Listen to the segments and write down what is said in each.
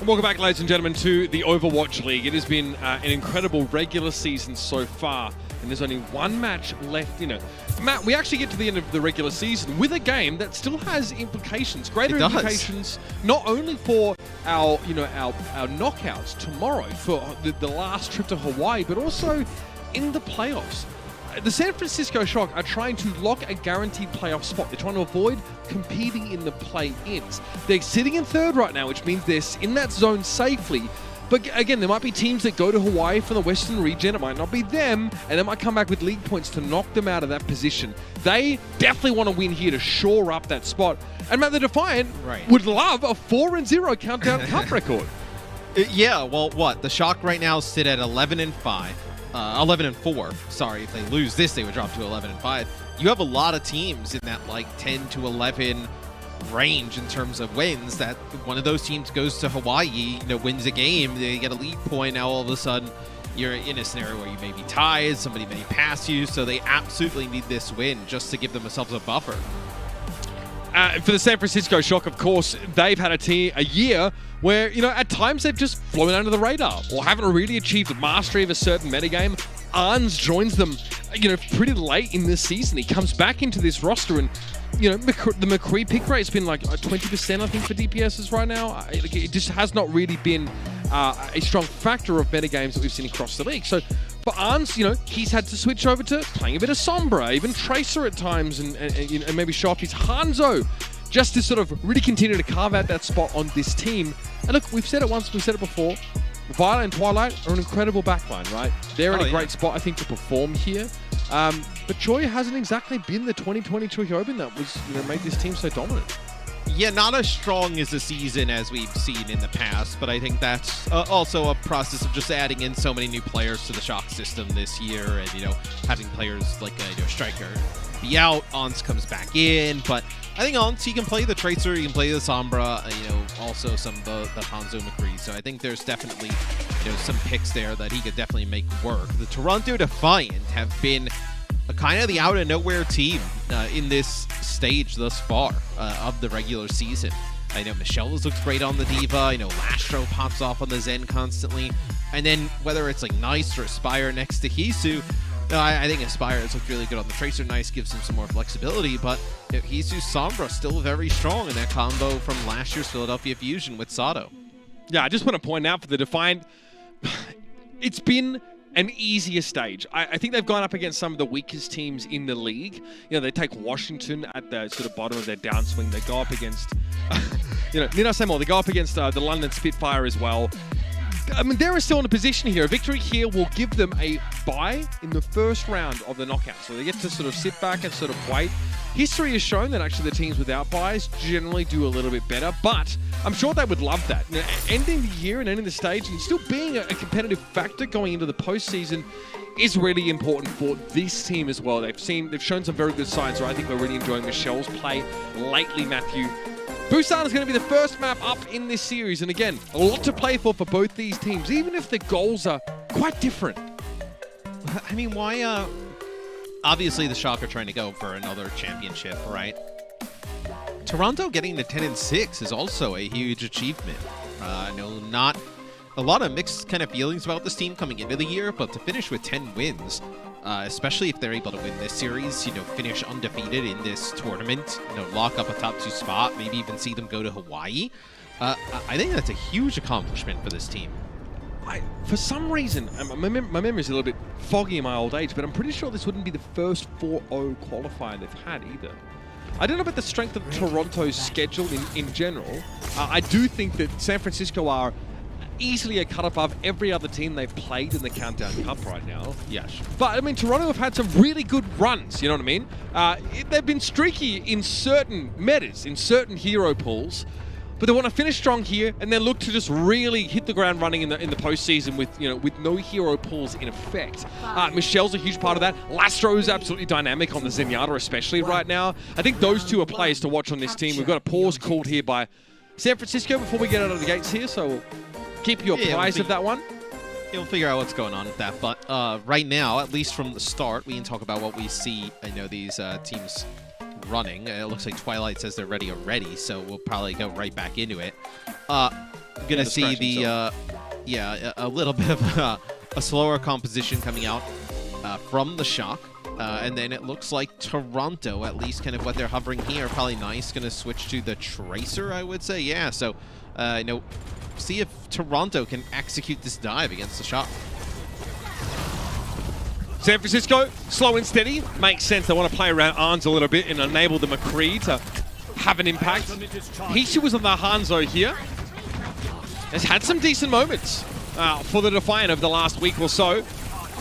Welcome back, ladies and gentlemen, to the Overwatch League. It has been an incredible regular season so far, and there's only one match left. Matt, we actually get to the end of the regular season with a game that still has implications, greater implications, not only for our knockouts tomorrow for the last trip to Hawaii, but also in the playoffs. The San Francisco Shock are trying to lock a guaranteed playoff spot. They're trying to avoid competing in the play-ins. They're sitting in third right now, which means they're in that zone safely. But again, there might be teams that go to Hawaii from the Western region. It might not be them, and they might come back with league points to knock them out of that position. They definitely want to win here to shore up that spot. And Matt, the Defiant would love a 4-0 Countdown Cup record. Yeah, well, what? The Shock right now sit at 11-5. 11-4. Sorry, if they lose this, they would drop to 11-5. You have a lot of teams in that like 10 to 11 range in terms of wins. That one of those teams goes to Hawaii, wins a game, they get a league point. Now all of a sudden, you're in a scenario where you may be tied, somebody may pass you, so they absolutely need this win just to give themselves a buffer. For the San Francisco Shock, of course, they've had a year where, at times they've just flown under the radar or haven't really achieved mastery of a certain metagame. Arns joins them, pretty late in this season. He comes back into this roster and, the McCree pick rate's been like 20%, I think, for DPSs right now. It just has not really been a strong factor of metagames that we've seen across the league. So for Arns, he's had to switch over to playing a bit of Sombra, even Tracer at times, and maybe show off his Hangzhou, just to sort of really continue to carve out that spot on this team. And look, we've said it once, we've said it before. Violet and Twilight are an incredible backline, right? They're in a great spot, I think, to perform here. But Choi hasn't exactly been the 2020 Choi Hyobin that was, made this team so dominant. Yeah, not as strong as a season as we've seen in the past, but I think that's also a process of just adding in so many new players to the Shock system this year, and having players like Striker be out. Ons comes back in, but I think Ons, he can play the Tracer, he can play the Sombra, also some of the Hangzhou McCree. So I think there's definitely some picks there that he could definitely make work. The Toronto Defiant have been kind of the out-of-nowhere team in this stage thus far of the regular season. I know Michelle has looked great on the D.Va. Lastro pops off on the Zen constantly. And then whether it's like Nice or Aspire next to Hisu, I think Aspire has looked really good on the Tracer. Nice gives him some more flexibility, but Hisu Sombra still very strong in that combo from last year's Philadelphia Fusion with Sato. Yeah, I just want to point out for the Defiant, it's been an easier stage. I think they've gone up against some of the weakest teams in the league. They take Washington at the sort of bottom of their downswing. They go up against, need I say more? They go up against the London Spitfire as well. I mean, they're still in a position here. A victory here will give them a bye in the first round of the knockout. So they get to sort of sit back and sort of wait. History has shown that actually the teams without buys generally do a little bit better, but I'm sure they would love that. Ending the year and ending the stage and still being a competitive factor going into the postseason is really important for this team as well. They've shown some very good signs, so I think we're really enjoying Michelle's play lately, Matthew. Busan is going to be the first map up in this series, and again, a lot to play for both these teams, even if the goals are quite different. I mean, why, obviously the Shock are trying to go for another championship, right? Toronto getting to 10-6 is also a huge achievement. I know not a lot of mixed kind of feelings about this team coming into the year, but to finish with 10 wins, especially if they're able to win this series, finish undefeated in this tournament, lock up a top 2 spot, maybe even see them go to Hawaii. I think that's a huge accomplishment for this team. For some reason, my memory's a little bit foggy in my old age, but I'm pretty sure this wouldn't be the first 4-0 qualifier they've had either. I don't know about the strength of Toronto's schedule in general. I do think that San Francisco are easily a cut above every other team they've played in the Countdown Cup right now. Yes. But, I mean, Toronto have had some really good runs, you know what I mean? They've been streaky in certain metas, in certain hero pools, but they want to finish strong here and then look to just really hit the ground running in the postseason with no hero pools in effect. Michelle's a huge part of that. Lastro is absolutely dynamic on the Zenyatta, especially right now. I think those two are players to watch on this team. We've got a pause called here by San Francisco before we get out of the gates here, so we'll keep you apprised of that one. We'll figure out what's going on with that, but right now, at least from the start, we can talk about what we see. I know these teams running. It looks like Twilight says they're ready already, so we'll probably go right back into it. Gonna see the a little bit of a slower composition coming out from the Shock. And then it looks like Toronto, at least kind of what they're hovering here, probably nice. Going to switch to the Tracer, I would say. Yeah, so, see if Toronto can execute this dive against the Shock. San Francisco, slow and steady. Makes sense. They want to play around Arns a little bit and enable the McCree to have an impact. Hishu was on the Hangzhou here. Has had some decent moments for the Defiant over the last week or so.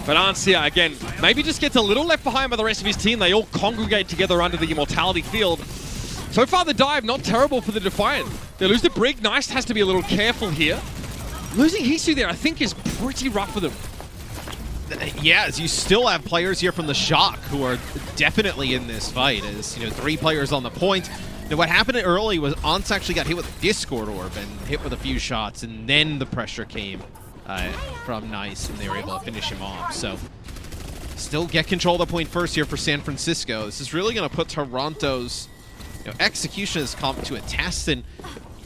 But Arncia, again, maybe just gets a little left behind by the rest of his team. They all congregate together under the Immortality field. So far, the dive, not terrible for the Defiant. They lose the Brig. Nice has to be a little careful here. Losing Hishu there, I think, is pretty rough for them. Yeah, as you still have players here from the Shock who are definitely in this fight. As 3 players on the point. Now, what happened early was Ants actually got hit with a Discord Orb and hit with a few shots, and then the pressure came from Nice, and they were able to finish him off. So, still get control of the point first here for San Francisco. This is really going to put Toronto's execution has come to a test, and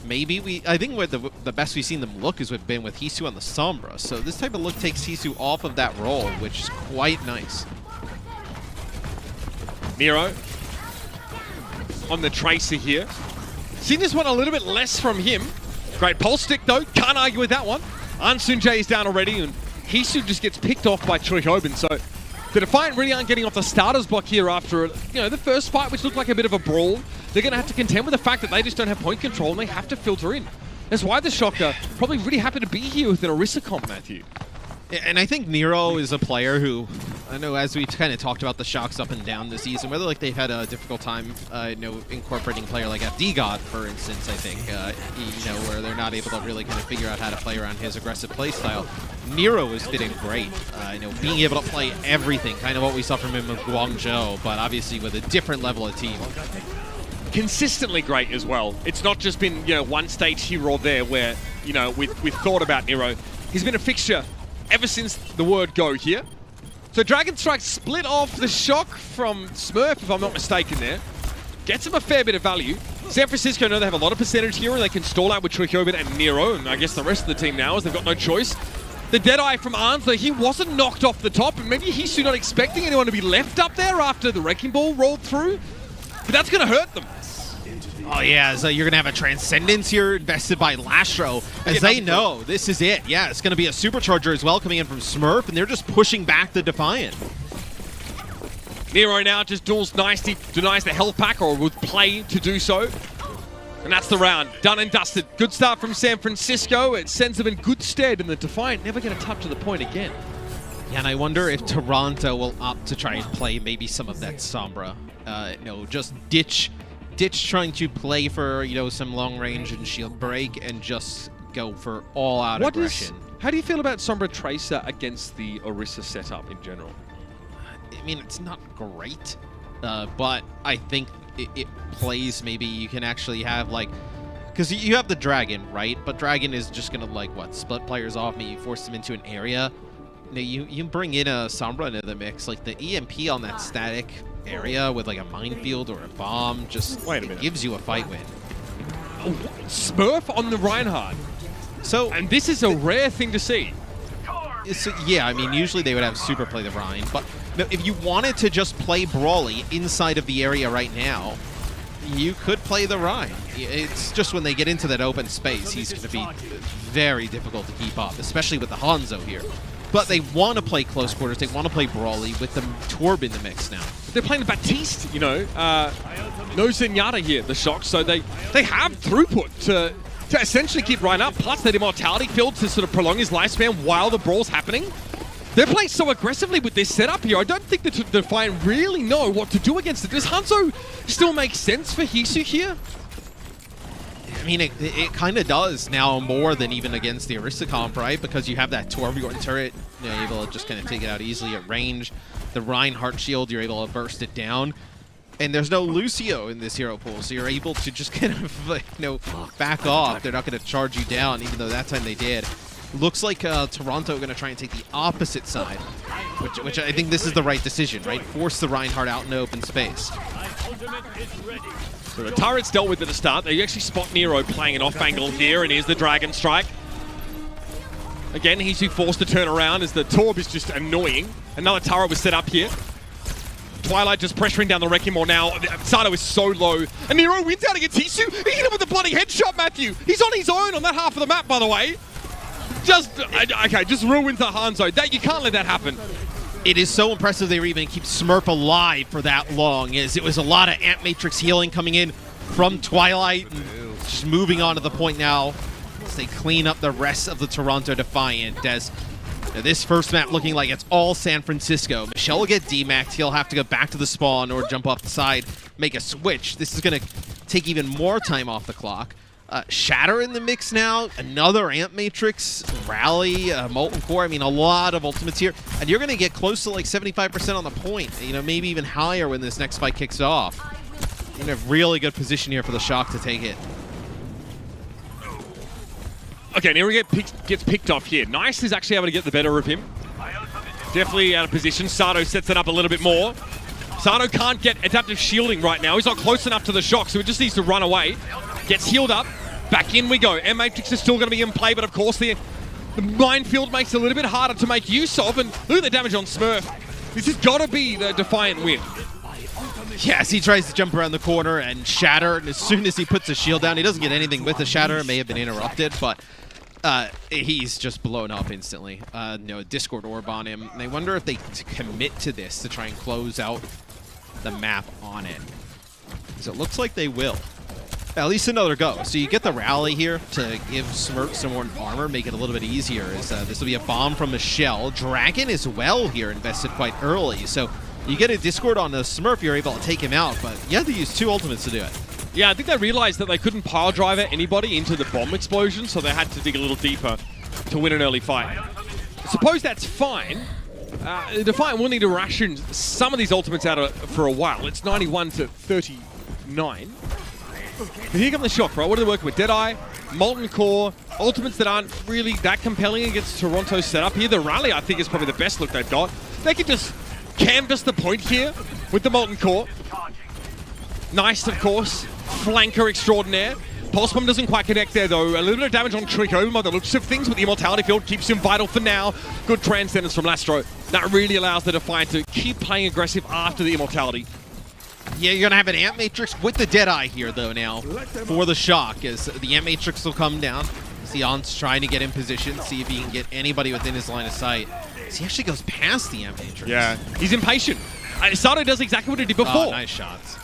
maybe I think what the best we've seen them look has been with Hishu on the Sombra. So this type of look takes Hishu off of that role, which is quite nice. Nero on the Tracer here. Seen this one a little bit less from him. Great pulse stick though, can't argue with that one. Ansunjae is down already, and Hishu just gets picked off by Choi Hyobin. So the Defiant really aren't getting off the starter's block here after the first fight, which looked like a bit of a brawl. They're going to have to contend with the fact that they just don't have point control and they have to filter in. That's why the Shock are probably really happy to be here with an Orisa comp, Matthew. And I think Nero is a player who, I know as we've kind of talked about the Shocks up and down this season, whether they've had a difficult time, incorporating a player like FD God, for instance, I think, where they're not able to really kind of figure out how to play around his aggressive play style. Nero is fitting great, being able to play everything, kind of what we saw from him with Guangzhou, but obviously with a different level of team. Consistently great as well. It's not just been, one stage here or there where, we've thought about Nero. He's been a fixture ever since the word go here. So Dragon Strike split off the Shock from Smurf, if I'm not mistaken there. Gets him a fair bit of value. San Francisco know they have a lot of percentage here and they can stall out with Choi Hyobin and Nero, and I guess the rest of the team now is they've got no choice. The Deadeye from Arns, though, he wasn't knocked off the top, and maybe he's not expecting anyone to be left up there after the Wrecking Ball rolled through. But that's going to hurt them. Oh yeah, so you're going to have a Transcendence here invested by Lastro, as they know this is it. Yeah, it's going to be a Supercharger as well coming in from Smurf, and they're just pushing back the Defiant. Nero now just duels nicely, denies the health pack, or would play to do so. And that's the round. Done and dusted. Good start from San Francisco. It sends them in good stead, and the Defiant never get a touch to the point again. Yeah, and I wonder if Toronto will opt to try and play maybe some of that Sombra. Just ditch trying to play for, some long range and shield break and just go for all out aggression. How do you feel about Sombra Tracer against the Orisa setup in general? I mean, it's not great, but I think it plays, maybe you can actually have because you have the Dragon, right? But Dragon is just going to split players off, maybe force them into an area. You bring in a Sombra into the mix, like the EMP on that static area with a minefield or a bomb, just gives you a fight win. Oh, Smurf on the Reinhardt. And this is a rare thing to see. Yeah, I mean, usually they would have super play the Rhine, but if you wanted to just play Brawly inside of the area right now, you could play the Rhine. It's just when they get into that open space, he's going to be very difficult to keep up, especially with the Hangzhou here. But they want to play close quarters. They want to play Brawly with the Torb in the mix now. They're playing the Baptiste, no Zenyatta here, the Shock. So they have throughput to essentially keep Ryan up, plus that Immortality field to sort of prolong his lifespan while the brawl's happening. They're playing so aggressively with this setup here. I don't think the Defiant really know what to do against it. Does Hangzhou still make sense for Hishu here? I mean, it kind of does now more than even against the Orisa comp, right? Because you have that Torbjorn turret, you're able to just kind of take it out easily at range. The Reinhardt shield, you're able to burst it down. And there's no Lucio in this hero pool, so you're able to just kind of, back off. They're not going to charge you down, even though that time they did. Looks like Toronto are going to try and take the opposite side, which I think this is the right decision, right? Force the Reinhardt out in open space. So the turret's dealt with at the start. They actually spot Nero playing an off angle here, and here's the Dragon Strike. Again, he's too forced to turn around as the Torb is just annoying. Another turret was set up here. Twilight just pressuring down the Wrecking Ball now. Sato is so low. And Nero wins out against Hisu. He hit him with a bloody headshot, Matthew. He's on his own on that half of the map, by the way. Just ruins the Hangzhou. That, you can't let that happen. It is so impressive they were even keep Smurf alive for that long, as it was a lot of Ant Matrix healing coming in from Twilight. And just moving on to the point now as they clean up the rest of the Toronto Defiant, as this first map looking like it's all San Francisco. Michelle will get D-maxed. He'll have to go back to the spawn or jump off the side, make a switch. This is going to take even more time off the clock. Shatter in the mix now, another Ant Matrix, Rally, Molten Core. I mean, a lot of ultimates here. And you're going to get close to like 75% on the point, you know, maybe even higher when this next fight kicks off. You're in a really good position here for the Shock to take it. Okay, Nero gets picked off here. Nice is actually able to get the better of him. Definitely out of position. Sato sets it up a little bit more. Sato can't get adaptive shielding right now. He's not close enough to the Shock, so he just needs to run away. Gets healed up. Back in we go. M-Matrix is still going to be in play, but of course the minefield makes it a little bit harder to make use of. And look at the damage on Smurf. This has got to be the Defiant win. Yes, he tries to jump around the corner and Shatter, and as soon as he puts a shield down, he doesn't get anything with the Shatter. It may have been interrupted, but he's just blown up instantly. You know, a Discord orb on him. And I wonder if they commit to this to try and close out the map on it. Because it looks like they will. At least another go. So you get the rally here to give Smurf some more armor, make it a little bit easier. As this will be a bomb from Michelle. Dragon as well here invested quite early. So you get a Discord on the Smurf, you're able to take him out, but you have to use 2 ultimates to do it. Yeah, I think they realized that they couldn't pile driver anybody into the bomb explosion, so they had to dig a little deeper to win an early fight. I suppose that's fine. Defiant will need to ration some of these ultimates out for a while. It's 91 to 39. But here come the Shock, right? What are they working with? Deadeye, Molten Core, ultimates that aren't really that compelling against Toronto's setup here. The Rally, I think, is probably the best look they've got. They can just canvas the point here with the Molten Core. Nice, of course. Flanker extraordinaire. Pulse Bomb doesn't quite connect there, though. A little bit of damage on Trichomo by the looks of things, but the Immortality Field keeps him vital for now. Good Transcendence from Lastro. That really allows the Defiant to keep playing aggressive after the Immortality. Yeah, you're going to have an Ant Matrix with the Deadeye here, though, now, for the Shock, as the Ant Matrix will come down. Sion's trying to get in position, see if he can get anybody within his line of sight. So he actually goes past the Ant Matrix. Yeah, he's impatient. Sato does exactly what he did before. Oh, nice shots.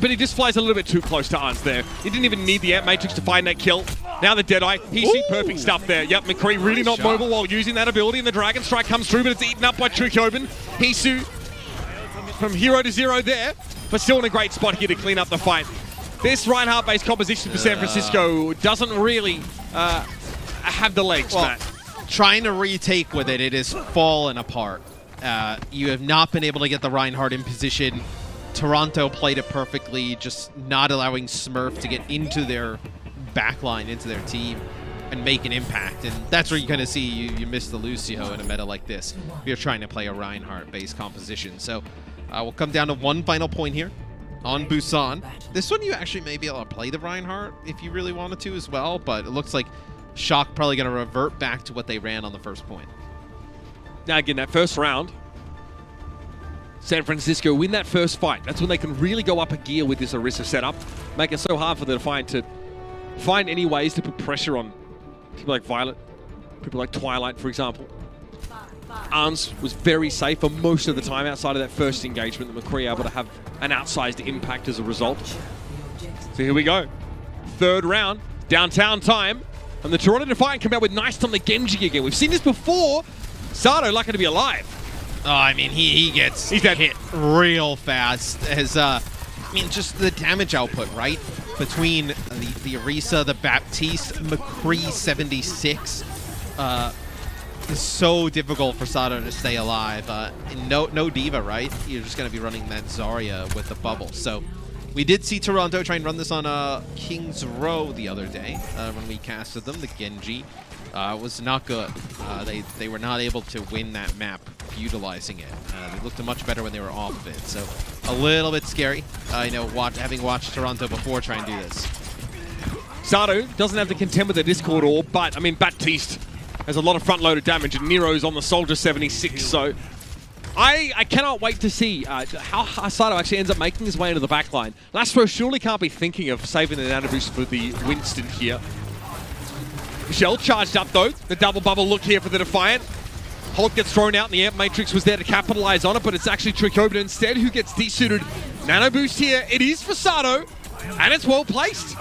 But he just flies a little bit too close to Arns there. He didn't even need the Ant Matrix to find that kill. Now the Deadeye. He sees perfect stuff there. Yep, McCree really not mobile while using that ability, and the Dragon Strike comes through, but it's eaten up by Trichoban. Hisu from 0 to 0 there, but still in a great spot here to clean up the fight. This Reinhardt-based composition for San Francisco doesn't really have the legs, Matt. Trying to retake with it, it is fallen apart. You have not been able to get the Reinhardt in position. Toronto played it perfectly, just not allowing Smurf to get into their backline, into their team, and make an impact. And that's where you kind of see you miss the Lucio in a meta like this. You're trying to play a Reinhardt-based composition. So we'll come down to one final point here on Busan. This one you actually may be able to play the Reinhardt if you really wanted to as well, but it looks like Shock probably going to revert back to what they ran on the first point. Now again, that first round, San Francisco win that first fight. That's when they can really go up a gear with this Orisa setup, make it so hard for the Defiant to find any ways to put pressure on people like Violet, people like Twilight, for example. Arns was very safe for most of the time outside of that first engagement, that McCree able to have an outsized impact as a result. So here we go. Third round, downtown time, and the Toronto Defiant come out with nice on the Genji again. We've seen this before. Sato lucky to be alive. Oh, I mean, he's that hit real fast. As I mean, just the damage output, right? Between the Orisa, the Baptiste, McCree 76. It's so difficult for Sato to stay alive. No Diva, right? You're just going to be running that Zarya with the bubble. So we did see Toronto try and run this on King's Row the other day when we casted them. The Genji was not good. They were not able to win that map utilizing it. They looked much better when they were off of it. So a little bit scary, having watched Toronto before try and do this. Sato doesn't have to contend with the Discord orb, but, I mean, Baptiste has a lot of front-loaded damage, and Nero's on the Soldier 76, so I cannot wait to see how Sato actually ends up making his way into the backline. Lastro surely can't be thinking of saving the nano boost for the Winston here. Michelle charged up, though. The double bubble look here for the Defiant. Holt gets thrown out, and the Amp Matrix was there to capitalize on it, but it's actually Tricobin instead who gets desuited. Nano boost here. It is for Sato, and it's well placed.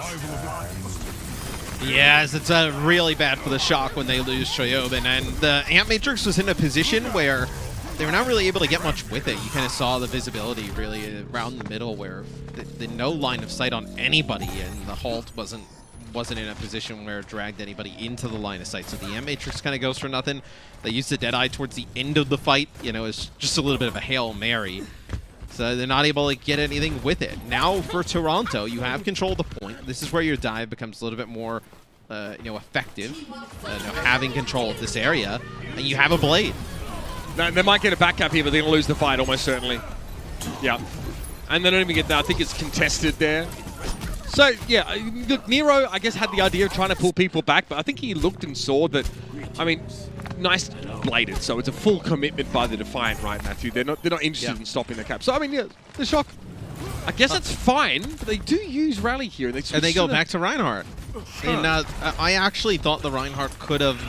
Yes, it's really bad for the Shock when they lose Choyobin, and the Amp Matrix was in a position where they were not really able to get much with it. You kind of saw the visibility really around the middle where the no line of sight on anybody, and the Halt wasn't in a position where it dragged anybody into the line of sight. So the Amp Matrix kind of goes for nothing. They used the Deadeye towards the end of the fight. You know, it's just a little bit of a Hail Mary. So they're not able to get anything with it. Now for Toronto, you have control of the point. This is where your dive becomes a little bit more, effective. Having control of this area, and you have a Blade. Now, they might get a backup here, but they're going to lose the fight almost certainly. Yeah, and they don't even get that. I think it's contested there. So yeah, look, Nero, I guess, had the idea of trying to pull people back, but I think he looked and saw that. I mean, nice bladed, so it's a full commitment by the Defiant, right, Matthew? They're not interested in stopping the cap. So I mean, yeah, the Shock. I guess that's fine, but they do use Rally here. And they go back to Reinhardt. And I actually thought the Reinhardt could have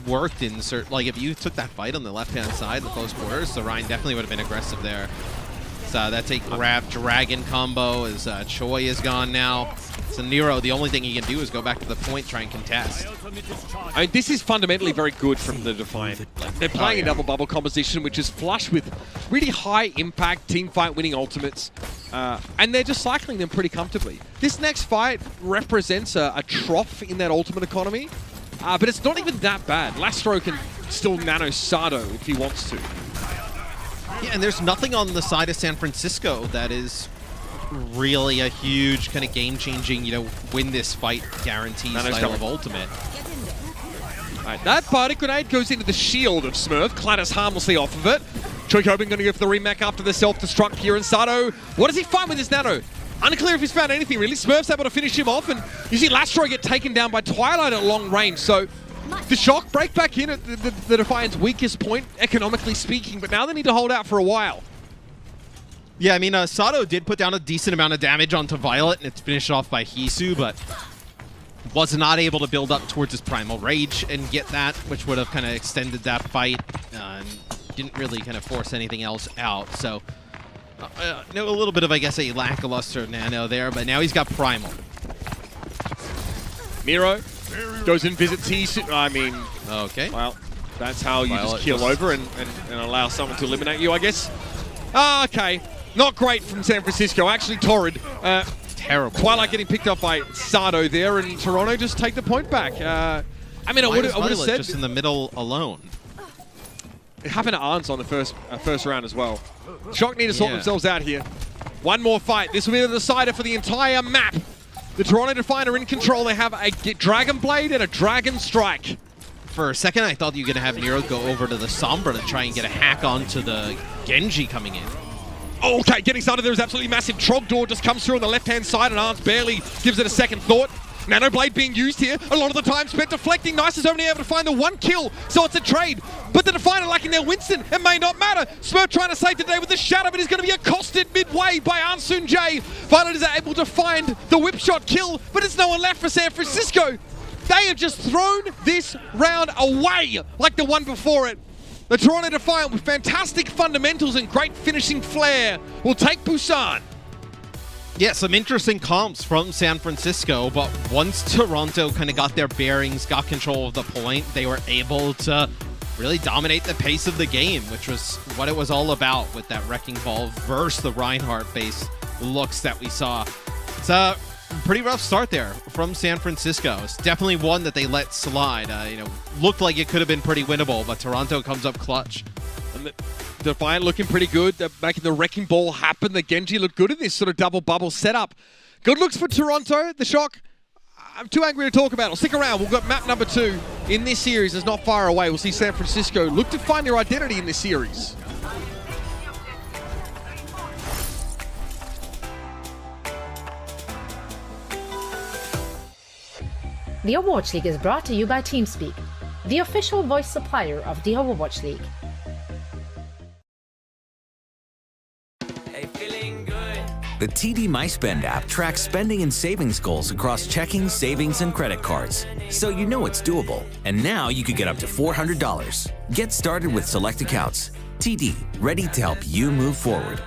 worked in like if you took that fight on the left-hand side in the close quarters, the Rein definitely would have been aggressive there. So that's a grab dragon combo as Choi is gone now. So Nero, the only thing he can do is go back to the point, try and contest. I mean, this is fundamentally very good from the Defiant. Like, they're playing a double bubble composition, which is flush with really high impact team fight winning ultimates. And they're just cycling them pretty comfortably. This next fight represents a trough in that ultimate economy, but it's not even that bad. Lastro can still nano Sato if he wants to. Yeah, and there's nothing on the side of San Francisco that is really a huge kind of game-changing, win this fight guarantee style of ultimate. Alright, that party grenade goes into the shield of Smurf, clatters harmlessly off of it. Tricobin going to go for the remake after the self-destruct here, and Sato, what does he find with his nano? Unclear if he's found anything really. Smurf's able to finish him off, and you see Lastro get taken down by Twilight at long range, so the Shock break back in at the Defiant's weakest point, economically speaking, but now they need to hold out for a while. Yeah, I mean, Sato did put down a decent amount of damage onto Violet, and it's finished off by Hisu, but was not able to build up towards his Primal Rage and get that, which would have kind of extended that fight, and didn't really kind of force anything else out. So, a little bit of, I guess, a lackluster nano there, but now he's got Primal. Nero goes and visits Hisu. I mean, okay. Well, that's how you just keel over and allow someone to eliminate you, I guess. Okay. Not great from San Francisco. Actually, torrid. Terrible. Twilight getting picked up by Sato there, and Toronto just take the point back. I mean, I would have said just in the middle alone. It happened to Arns on the first round as well. Shock need to sort themselves out here. One more fight. This will be the decider for the entire map. The Toronto Defiant are in control. They have a Dragon Blade and a Dragon Strike. For a second, I thought you were going to have Nero go over to the Sombra to try and get a hack onto the Genji coming in. Okay, getting started there is absolutely massive. Trogdor just comes through on the left-hand side, and Arns barely gives it a second thought. Nano Blade being used here. A lot of the time spent deflecting. Nice is only able to find the one kill, so it's a trade. But the Defiant are lacking their Winston. It may not matter. Smurf trying to save the day with the Shadow, but he's going to be accosted midway by Ansun J. Violet is able to find the whip shot kill, but there's no one left for San Francisco. They have just thrown this round away like the one before it. The Toronto Defiant, with fantastic fundamentals and great finishing flair, will take Busan. Yeah, some interesting comps from San Francisco, but once Toronto kind of got their bearings, got control of the point, they were able to really dominate the pace of the game, which was what it was all about with that Wrecking Ball versus the Reinhardt-based looks that we saw. It's a pretty rough start there from San Francisco. It's definitely one that they let slide. Looked like it could have been pretty winnable, but Toronto comes up clutch. And the Defiant looking pretty good. They're making the Wrecking Ball happen. The Genji looked good in this sort of double bubble setup. Good looks for Toronto. The Shock, I'm too angry to talk about it. Stick around. We've got map number 2 in this series. It's not far away. We'll see San Francisco look to find their identity in this series. The Overwatch League is brought to you by TeamSpeak, the official voice supplier of the Overwatch League. The TD MySpend app tracks spending and savings goals across checking, savings, and credit cards, so you know it's doable. And now you could get up to $400. Get started with select accounts. TD, ready to help you move forward.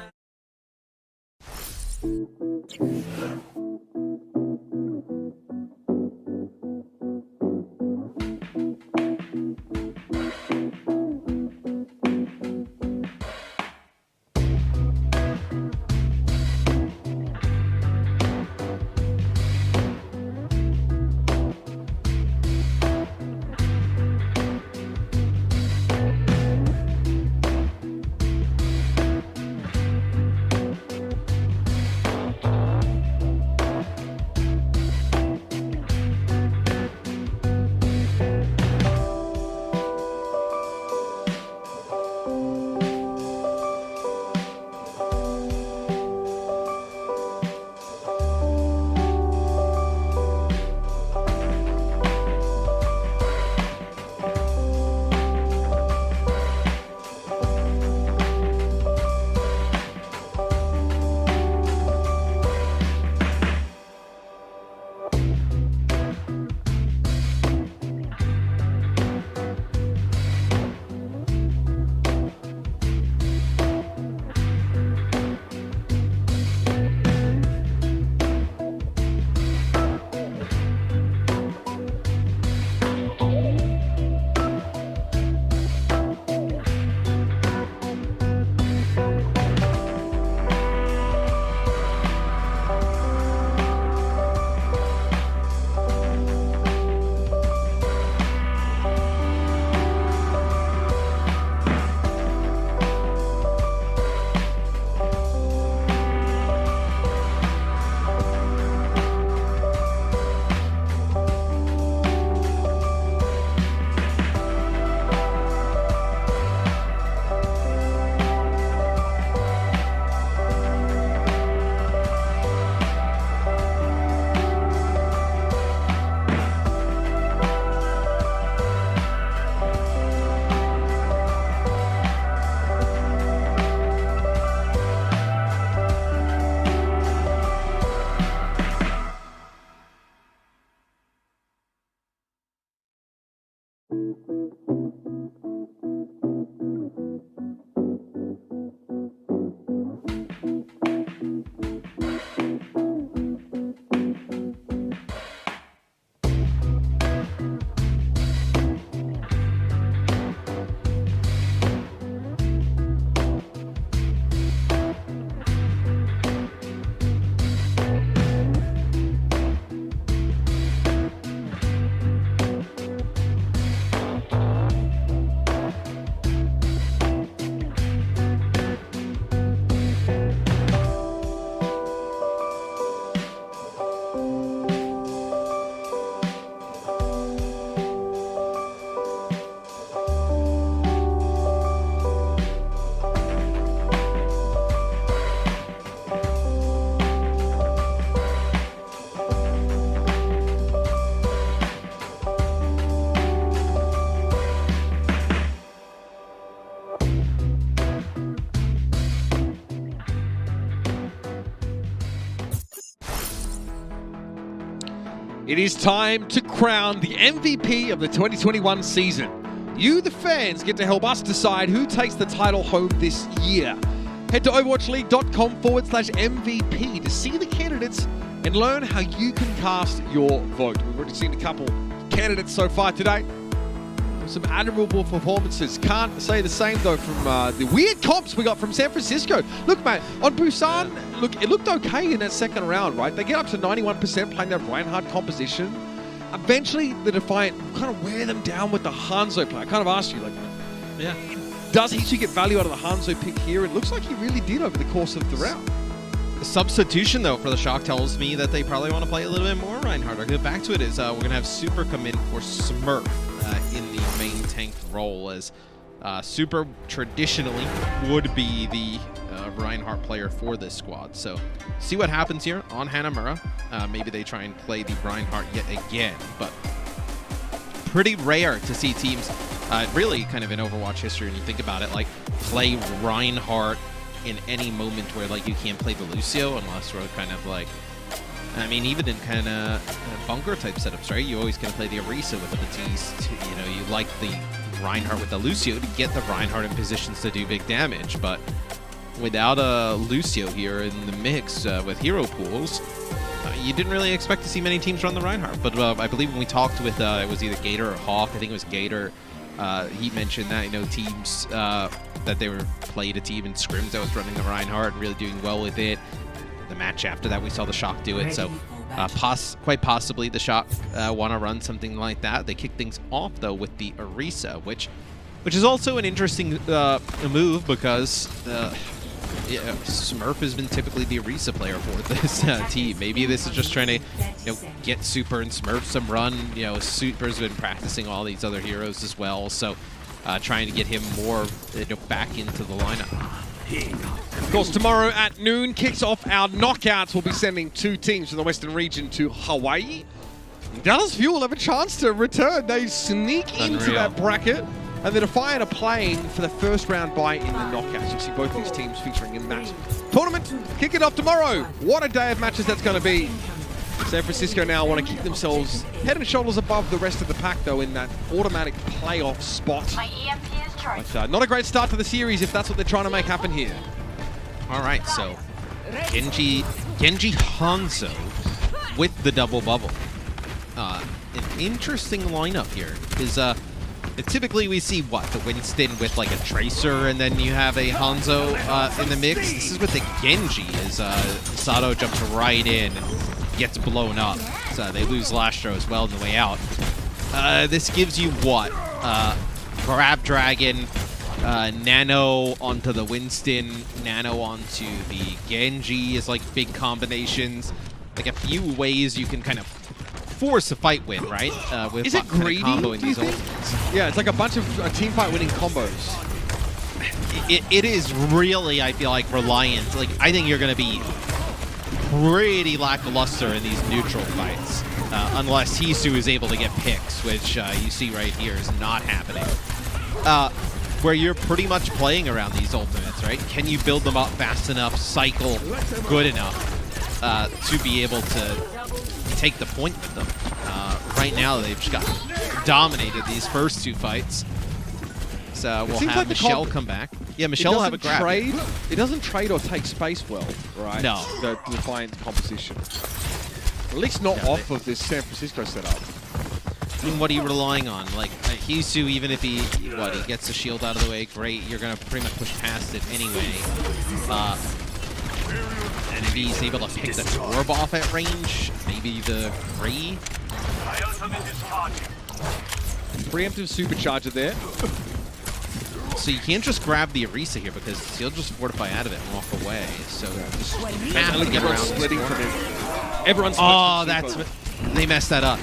It is time to crown the MVP of the 2021 season. You, the fans, get to help us decide who takes the title home this year. Head to overwatchleague.com/MVP to see the candidates and learn how you can cast your vote. We've already seen a couple candidates so far today. Some admirable performances. Can't say the same, though, from the weird comps we got from San Francisco. Look, mate, on Busan, look, it looked okay in that second round, right? They get up to 91% playing that Reinhardt composition. Eventually, the Defiant kind of wear them down with the Hangzhou play. I kind of asked you, like, Yeah. does he get value out of the Hangzhou pick here? It looks like he really did over the course of the round. The substitution, though, for the Shock tells me that they probably want to play a little bit more Reinhardt. I'll get back to it. Is we're going to have Super come in for Smurf in the main tank role, as Super traditionally would be the Reinhardt player for this squad. So see what happens here on Hanamura. Maybe they try and play the Reinhardt yet again, but pretty rare to see teams, really kind of in Overwatch history, when you think about it, like play Reinhardt in any moment where like you can't play the Lucio unless we're kind of like, I mean, even in kind of bunker type setups, right? You always kind of play the Orisa with the Batiste. You know, you like the Reinhardt with the Lucio to get the Reinhardt in positions to do big damage, but without a Lucio here in the mix with hero pools, you didn't really expect to see many teams run the Reinhardt. But I believe when we talked with, it was either Gator or Hawk, I think it was Gator, he mentioned that, you know, teams that they were played a team in scrims that was running the Reinhardt and really doing well with it. The match after that, we saw the Shock do it, so quite possibly the Shock want to run something like that. They kick things off, though, with the Orisa, which is also an interesting move because Smurf has been typically the Orisa player for this team. Maybe this is just trying to, you know, get Super and Smurf some run. You know, Super's been practicing all these other heroes as well, so trying to get him more, you know, back into the lineup. Of course, tomorrow at noon kicks off our knockouts. We'll be sending 2 teams from the Western region to Hawaii. Dallas Fuel have a chance to return. They sneak into that bracket, and the Defiant are playing for the first round bye in the knockouts. You'll see both these teams featuring in that tournament. Kick it off tomorrow. What a day of matches that's going to be. San Francisco now want to keep themselves head and shoulders above the rest of the pack, though, in that automatic playoff spot. My EMP is charged. But not a great start to the series if that's what they're trying to make happen here. All right, so Genji Hangzhou with the double bubble. An interesting lineup here is typically we see what, the Winston with like a Tracer, and then you have a Hanzo in the mix. This is with the Genji, as Sato jumps right in and gets blown up. So they lose Lastro as well on the way out. This gives you what? Grab Dragon, Nano onto the Winston, Nano onto the Genji is like big combinations. Like a few ways you can kind of force a fight win, right? With is it greedy? Comboing these ultimates. Yeah, it's like a bunch of team fight winning combos. It is really, I feel like, reliant. Like, I think you're going to be pretty lackluster in these neutral fights, unless Hisu is able to get picks, which you see right here is not happening. Where you're pretty much playing around these ultimates, right? Can you build them up fast enough, cycle good enough to be able to take the point with them? Right now, they've just got dominated these first 2 fights. So we'll have like Michelle come back. Yeah, Michelle will have a grab. It doesn't trade or take space well, right? No. The Defiant composition. At least not off of this San Francisco setup. I mean, what are you relying on? Like, Hisu, even if he gets the shield out of the way, great. You're going to pretty much push past it anyway. And if he's able to pick the Torb off at range, maybe the Free. Preemptive supercharger there. So you can't just grab the Orisa here because he'll just fortify out of it and walk away. So just have to get around splitting from him. Everyone's they messed that up.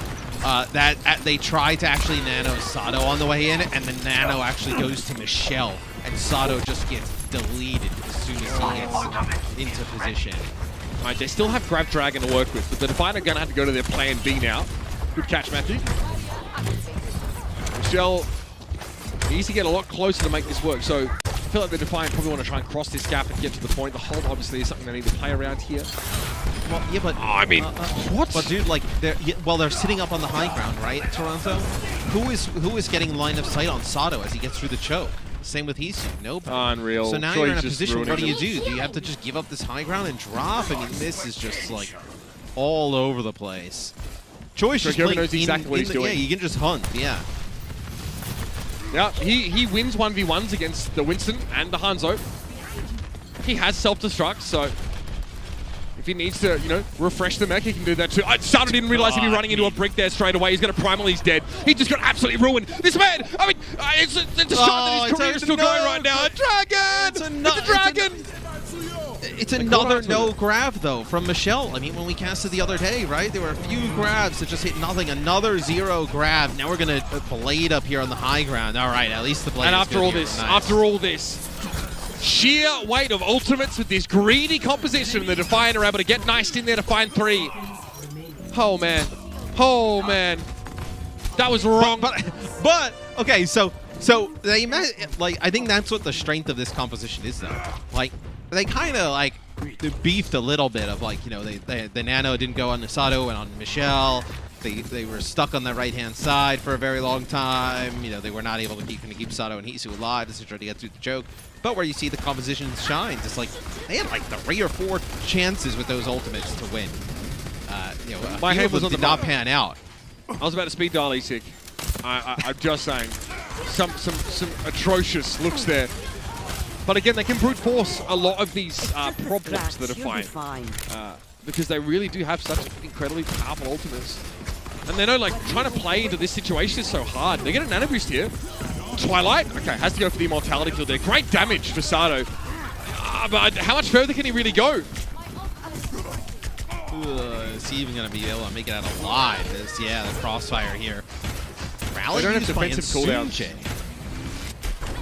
They try to actually nano Sato on the way in, and the nano actually goes to Michelle, and Sato just gets deleted as soon as he gets into position. All right, they still have Grab Dragon to work with, but the Defiant are going to have to go to their plan B now. Good catch, Matthew. Michelle needs to get a lot closer to make this work, so I feel like the Defiant probably want to try and cross this gap and get to the point. The hold obviously is something they need to play around here. Well, yeah, but I mean, what? But dude, like, they're sitting up on the high ground, right? Toronto. Who is getting line of sight on Sato as he gets through the choke? Same with Hisu. Nope. Unreal. So now you're in a position. What do you do? Do you have to just give up this high ground and drop? I mean, this is just like all over the place. Choice just playing knows exactly what he's doing. Yeah, you can just hunt. Yeah. Yeah, he wins 1v1s against the Winston and the Hanzo. He has self-destruct, so if he needs to, you know, refresh the mech, he can do that too. Sato didn't realize he'd be running into a brick there straight away. He's going to primal, he's dead. He just got absolutely ruined. This man, I mean, it's a shot that his career is still going right now. A dragon! It's a dragon! It's another no grab, though, from Michelle. I mean, when we casted the other day, right, there were a few grabs that just hit nothing. Another 0 grab. Now we're going to blade up here on the high ground. All right, at least the blade and is after all this, nice. after all this, sheer weight of ultimates with this greedy composition. The Defiant are able to get niced in there to find 3. Oh, man. Oh, man. That was wrong. But okay, so they like, I think that's what the strength of this composition is, though. Like, they kind of like beefed a little bit of, like, you know, the Nano didn't go on Sato and on Michelle. They were stuck on the right-hand side for a very long time. You know, they were not able to keep Sato and Hisu alive. This is trying to get through the choke. But where you see the composition shines, it's like they had like 3 or 4 chances with those ultimates to win. You know, my head was on did not pan out. I was about to speed dial E-Sick. I'm just saying, some atrocious looks there. But again, they can brute force a lot of these problems that are fine. Because they really do have such incredibly powerful ultimates. And they know, like, trying to play into this situation is so hard. They get a nano boost here. Twilight, okay, has to go for the immortality kill there. Great damage for Sato. But how much further can he really go? Is he even going to be able to make it out alive? Yeah, the crossfire here. Rally, they don't have defensive cooldowns.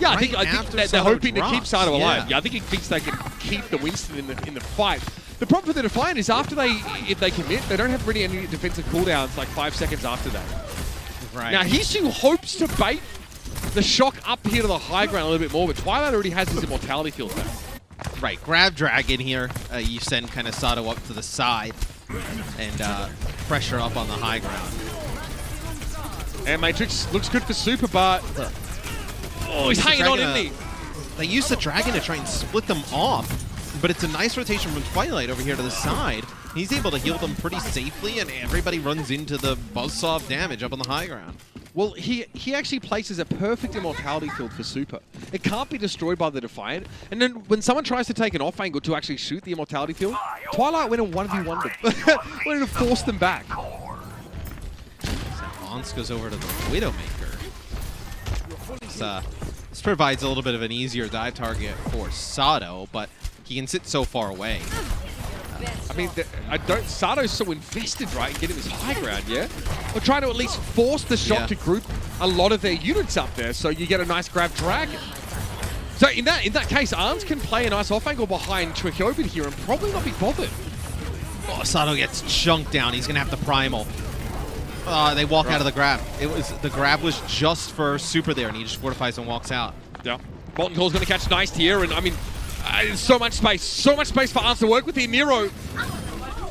Yeah, I think they're hoping to keep Sato alive. Yeah, I think he thinks they can keep the Winston in the fight. The problem for the Defiant is if they commit, they don't have really any defensive cooldowns like 5 seconds after that. Right. Now, Hisu hopes to bait the shock up here to the high ground a little bit more, but Twilight already has his immortality field there. Right, grab Dragon here. You send kind of Sato up to the side and pressure up on the high ground. And Matrix looks good for Super, but oh, he's hanging on, isn't he? They use the Dragon to try and split them off. But it's a nice rotation from Twilight over here to the side. He's able to heal them pretty safely, and everybody runs into the buzzsaw of damage up on the high ground. Well, he actually places a perfect immortality field for Super. It can't be destroyed by the Defiant. And then when someone tries to take an off angle to actually shoot the immortality field, Twilight went and 1v1 them. Went and forced them back. Ons goes over to the Widowmaker. This provides a little bit of an easier dive target for Sato, but he can sit so far away. I mean, Sato's so invested, right, in getting this high ground, yeah? We're trying to at least force the shot to group a lot of their units up there, so you get a nice grab Dragon. So in that case, Arns can play a nice off angle behind Trichoban here and probably not be bothered. Oh, Sato gets chunked down. He's gonna have the primal. They walk out of the grab. The grab was just for Super there, and he just fortifies and walks out. Yeah. Molten Core's gonna catch nice here, and I mean, so much space for Arns to work with here. Nero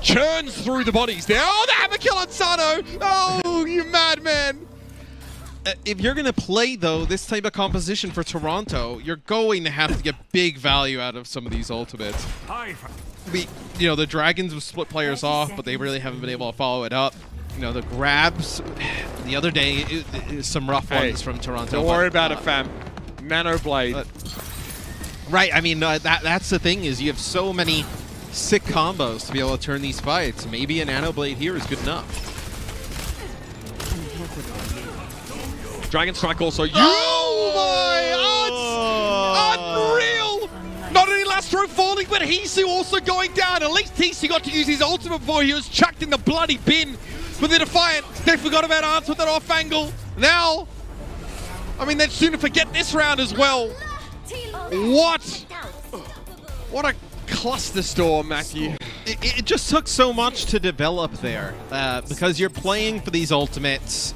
churns through the bodies there. Oh, the hammer kill on Sato! Oh, you madman! If you're going to play, though, this type of composition for Toronto, you're going to have to get big value out of some of these ultimates. The Dragons have split players off, but they really haven't been able to follow it up. You know, the grabs the other day, some rough ones from Toronto. Don't worry about it, fam. Nano Blade. Right, I mean, that's the thing, is you have so many sick combos to be able to turn these fights. Maybe a Nano Blade here is good enough. Dragon Strike also. Oh my! Unreal! Not only last throw falling, but Hisu also going down. At least Hisu got to use his ultimate before he was chucked in the bloody bin. But the Defiant, they forgot about Arns with that off angle. Now, I mean, they'd sooner forget this round as well. What a cluster storm, Matthew. It just took so much to develop there because you're playing for these ultimates.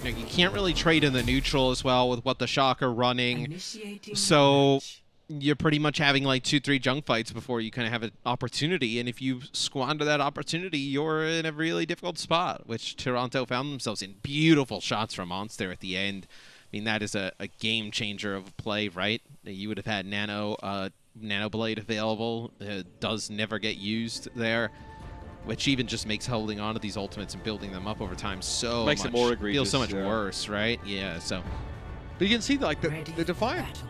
You can't really trade in the neutral as well with what the Shock are running. So you're pretty much having like 2-3 junk fights before you kind of have an opportunity. And if you squander that opportunity, you're in a really difficult spot, which Toronto found themselves in. Beautiful shots from Monster at the end. I mean, that is a game changer of a play, right? You would have had Nano Blade available. It does never get used there, which even just makes holding on to these ultimates and building them up over time makes it more egregious. Feels so much worse, right? Yeah, so. But you can see, like, the Defiant,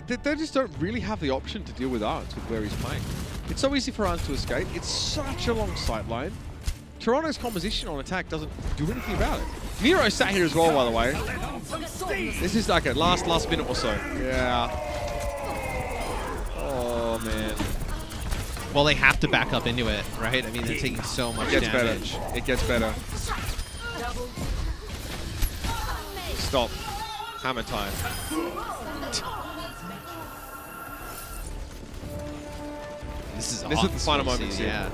they just don't really have the option to deal with Arns with where he's playing. It's so easy for Arns to escape. It's such a long sight line. Toronto's composition on attack doesn't do anything about it. Nero sat here as well, by the way. This is like a last minute or so. Yeah. Oh, man. Well, they have to back up into it, right? I mean, they're taking so much damage. It gets better. Stop. Hammer time. This is This is the final moments here. Yeah.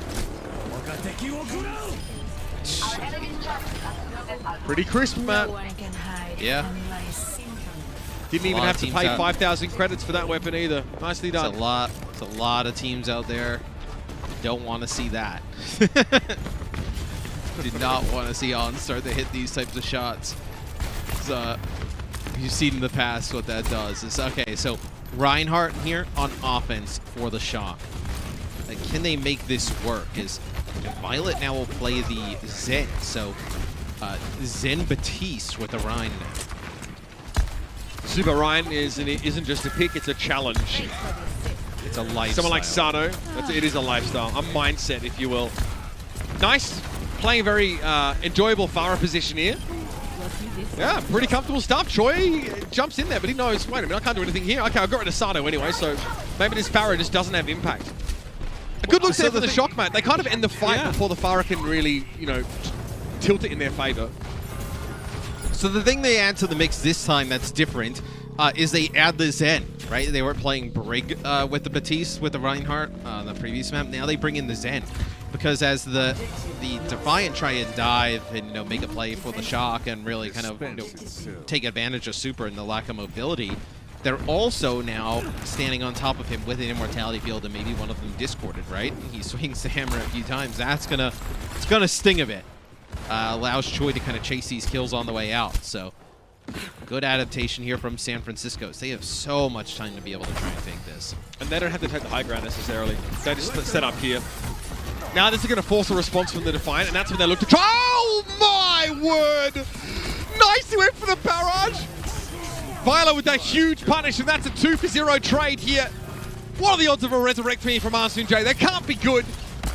Pretty crisp, Matt. Yeah. Didn't even lot have of to teams pay out. 5,000 credits for that weapon either. Nicely It's done. a lot. It's a lot of teams out there. Don't want to see that. Did not want to see On start to hit these types of shots. So, you've seen in the past what that does. Is okay. So Reinhardt here on offense for the Shock. Like, can they make this work? Is Violet now will play the Zen. So Zen Batiste with the Rhine now. Super Ryan isn't just a pick, it's a challenge. It's a lifestyle. Someone like Sano, it is a lifestyle, a mindset, if you will. Nice, playing a very enjoyable Pharah position here. Yeah, pretty comfortable stuff. Choi jumps in there, but he knows, wait a minute, I can't do anything here. Okay, I've got rid of Sano anyway, so maybe this Pharah just doesn't have impact. A good look there for the Shock, mate. They kind of end the fight before the Pharah can really, you know, tilt it in their favor. So the thing they add to the mix this time that's different is they add the Zen, right? They were playing Brig with the Batiste, with the Reinhardt, the previous map. Now they bring in the Zen. Because as the Defiant try and dive and, you know, make a play for the Shock and really kind of, you know, take advantage of Super and the lack of mobility, they're also now standing on top of him with an Immortality Field and maybe one of them discorded, right? He swings the hammer a few times. It's gonna sting a bit. Allows Choi to kind of chase these kills on the way out. So good adaptation here from San Francisco. They have so much time to be able to try and fake this. And they don't have to take the high ground necessarily. They just set up here. Now this is going to force a response from the Defiant, and that's when they look to try. Oh my word! Nicely went for the barrage. Viola with that huge punish, and that's a 2-for-0 trade here. What are the odds of a resurrect me from Arsun J? They can't be good.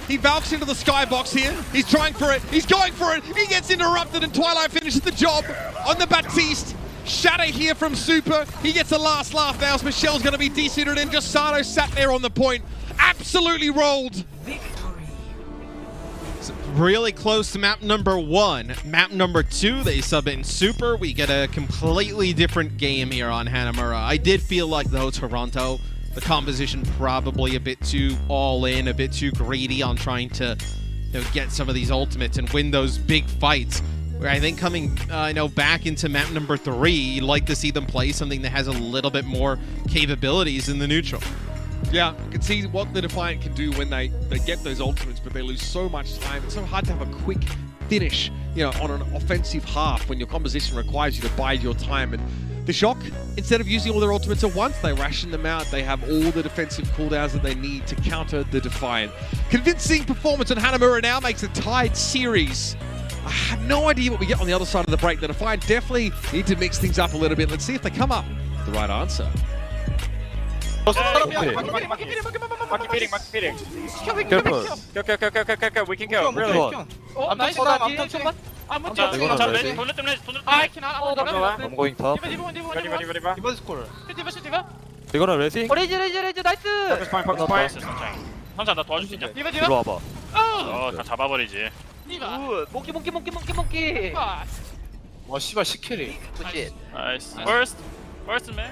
He valves into the skybox here. He's trying for it. He's going for it. He gets interrupted, and Twilight finishes the job on the Batiste. Shatter here from Super. He gets a last laugh now as Michelle's going to be desuited, and just Sano sat there on the point. Absolutely rolled. So really close to map number 1. Map number 2, they sub in Super. We get a completely different game here on Hanamura. I did feel like, though, Toronto, the composition probably a bit too all-in, a bit too greedy on trying to, you know, get some of these ultimates and win those big fights. Where I think coming back into map number 3, you'd like to see them play something that has a little bit more capabilities in the neutral. Yeah, you can see what the Defiant can do when they get those ultimates, but they lose so much time. It's so hard to have a quick finish, you know, on an offensive half when your composition requires you to bide your time. And the Shock, instead of using all their ultimates at once, they ration them out. They have all the defensive cooldowns that they need to counter the Defiant. Convincing performance on Hanamura now makes a tied series. I have no idea what we get on the other side of the break. The Defiant definitely need to mix things up a little bit. Let's see if they come up with the right answer. Monkey beating. Kill. We can kill. Really. I'm going top. 이거는 레시? 레이즈 나이스. 포인트. 선자 나 도와줄 수 있냐? 이리 와봐. 다 잡아버리지. 몽키. 와 씨발 10캐리. 나이스. First man.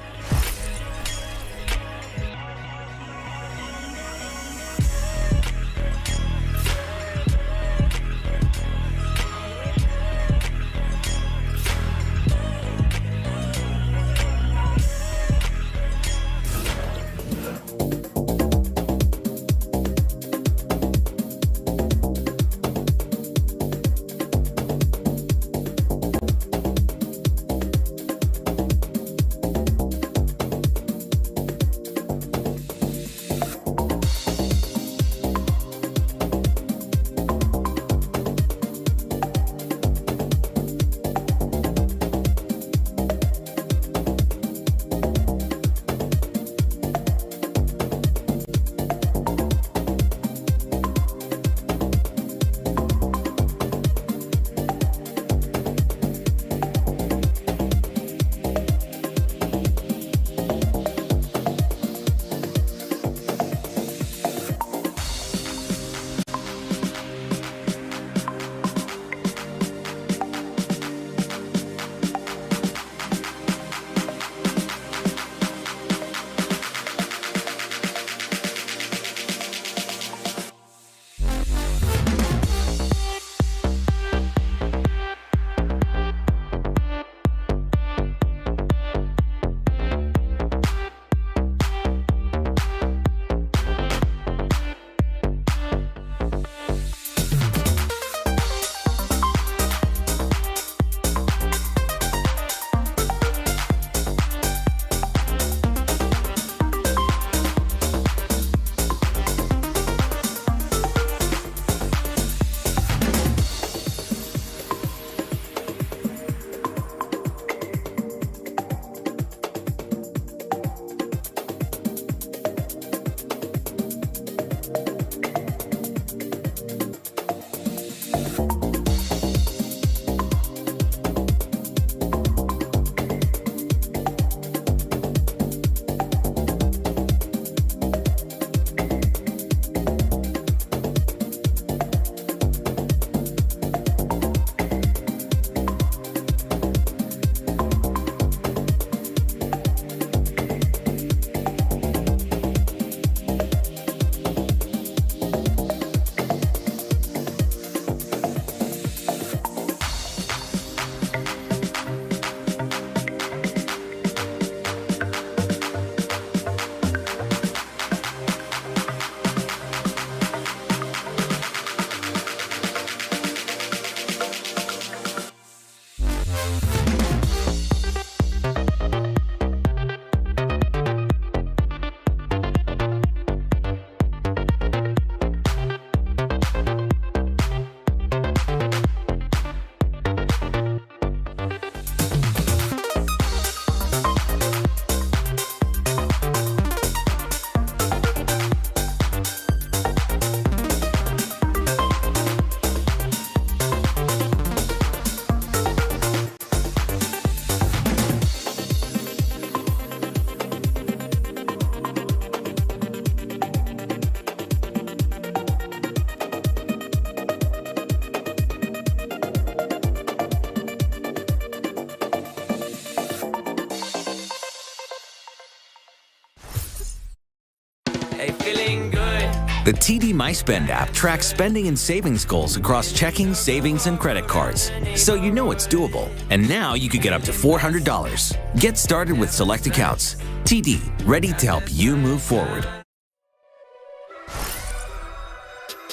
Hey, feeling good. The TD MySpend app tracks spending and savings goals across checking, savings, and credit cards, so you know it's doable. And now you could get up to $400. Get started with select accounts. TD, ready to help you move forward.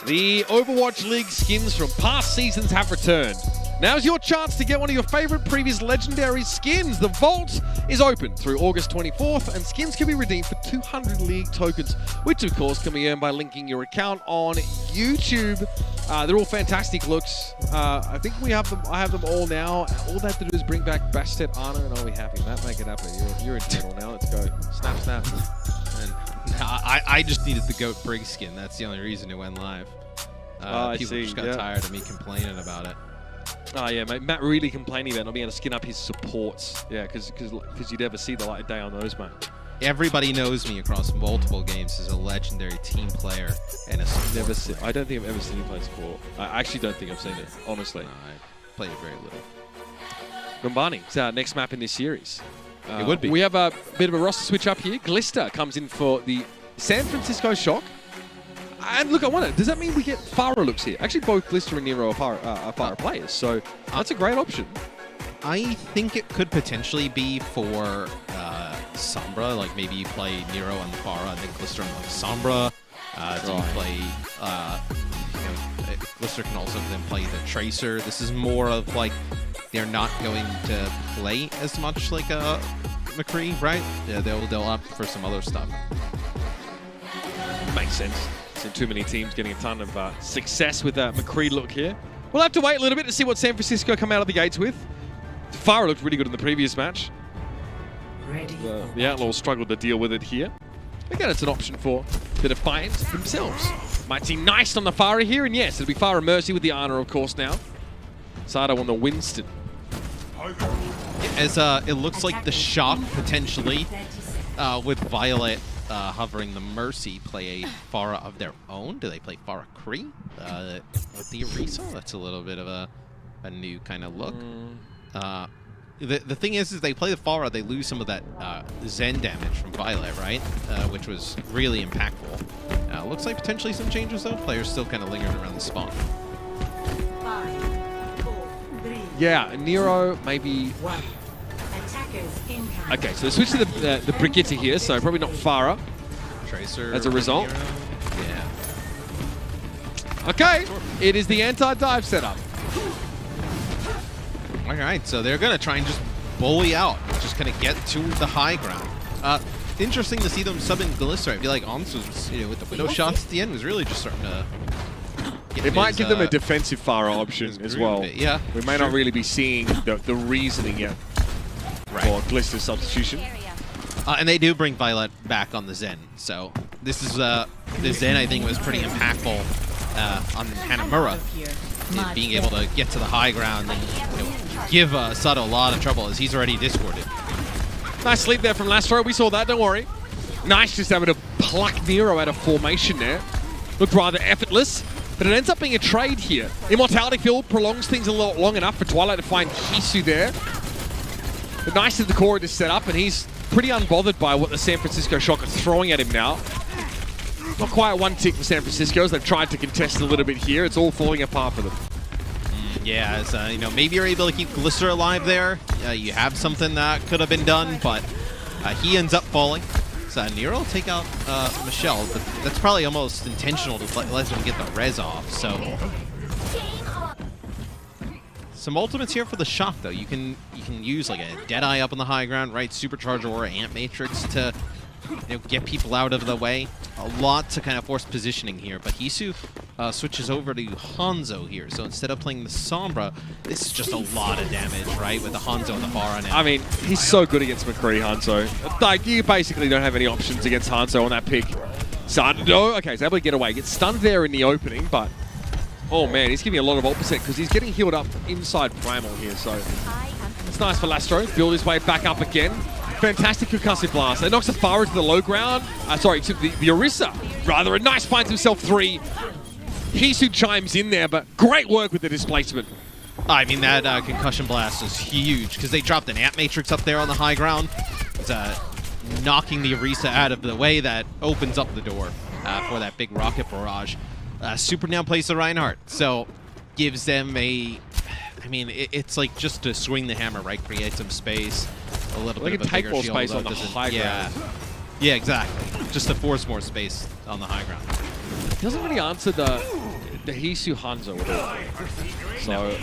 The Overwatch League skins from past seasons have returned. Now's your chance to get one of your favorite previous legendary skins. The vault is open through August 24th, and skins can be redeemed for 200 League tokens, which of course can be earned by linking your account on YouTube. They're all fantastic looks. I think we have them. I have them all now. All they have to do is bring back Bastet, Anna, and I'll be happy. Matt, make it happen. You're internal now. Let's go. Snap, snap. And I just needed the GOAT Brig skin. That's the only reason it went live. People just got tired of me complaining about it. Oh yeah, mate. Matt really complaining about not being able to skin up his supports. Yeah, because you'd never see the light of day on those, mate. Everybody knows me across multiple games as a legendary team player and a support. I don't think I've ever seen you play support. I actually don't think I've seen it, honestly. I played it very little. Numbani, it's our next map in this series. It would be. We have a bit of a roster switch up here. Glister comes in for the San Francisco Shock. And look, I wonder, does that mean we get Farah looks here? Actually, both Glister and Nero are Farah players, so that's a great option. I think it could potentially be for Sombra, like maybe you play Nero and Farah and then Glister and like Sombra. Do you play, Glister can also then play the Tracer. This is more of like, they're not going to play as much like a McCree, right? Yeah, they'll opt for some other stuff. Makes sense. Too many teams getting a ton of success with that McCree look here. We'll have to wait a little bit to see what San Francisco come out of the gates with. Farah looked really good in the previous match. The Outlaws struggled to deal with it here. Again, it's an option for the Defiant themselves. Might seem nice on the Farah here, and yes, it'll be Farah Mercy with the Honor, of course, now. Sado on the Winston. As it looks like the Shock, potentially, with Violet hovering the Mercy, play a Farah of their own. Do they play Farah Kree with the Orisa? That's a little bit of a new kind of look. The thing is they play the Farah, they lose some of that Zen damage from Violet, right? Which was really impactful. Looks like potentially some changes though. Players still kind of lingering around the spawn. 5, 4, 3, Yeah, Nero maybe. 1. Attackers incoming. Okay, so switch to the Brigitte here, so probably not Farah. Tracer as a result. Yeah. Okay, it is the anti-dive setup. All right, so they're gonna try and just bully out, just kind of get to the high ground. Interesting to see them subbing Glister. I feel like Ons was, with the Widow shots at the end, was really just starting to. It might give them a defensive Farah option as well. Yeah, we may not really be seeing the reasoning yet for Glister's substitution. And they do bring Violet back on the Zen, so this is the Zen I think was pretty impactful on Hanamura, being able to get to the high ground and give Sato a lot of trouble as he's already discorded. Nice sleep there from Lastro. We saw that, don't worry. Nice just able to pluck Nero out of formation there. Looked rather effortless, but it ends up being a trade here. Immortality Field prolongs things a lot long enough for Twilight to find Hisu there. But nice that the core is set up, and he's pretty unbothered by what the San Francisco Shock are throwing at him now. Not quite one tick for San Francisco as they've tried to contest a little bit here. It's all falling apart for them. Yeah, as, maybe you're able to keep Glister alive there. You have something that could have been done, but he ends up falling. So Nero will take out Michelle, but that's probably almost intentional to let him get the res off. So some ultimates here for the Shock, though. You can use like a Deadeye up on the high ground, right? Supercharger or Ant Matrix to get people out of the way. A lot to kind of force positioning here, but Hisu switches over to Hanzo here. So instead of playing the Sombra, this is just a lot of damage, right? With the Hanzo and the Farah now. I mean, he's so good against McCree, Hanzo. Like, you basically don't have any options against Hanzo on that pick. Sando, okay, he's able to get away. Gets stunned there in the opening, but oh man, he's giving a lot of opposite because he's getting healed up inside Primal here. So it's nice for Lastro. Build his way back up again. Fantastic concussive blast. That knocks the Farah to the low ground. Sorry, to the Orisa. Rather, a nice finds himself 3. Hisu chimes in there, but great work with the displacement. I mean, that concussion blast is huge because they dropped an Ant Matrix up there on the high ground. knocking the Orisa out of the way, that opens up the door for that big rocket barrage. Super now plays the Reinhardt, so gives them a... I mean, it's like just to swing the hammer, right? Create some space, a little bit of a bigger shield. Space on the high ground. Yeah, exactly. Just to force more space on the high ground. Doesn't really answer the Hisu Hanzo at all. So,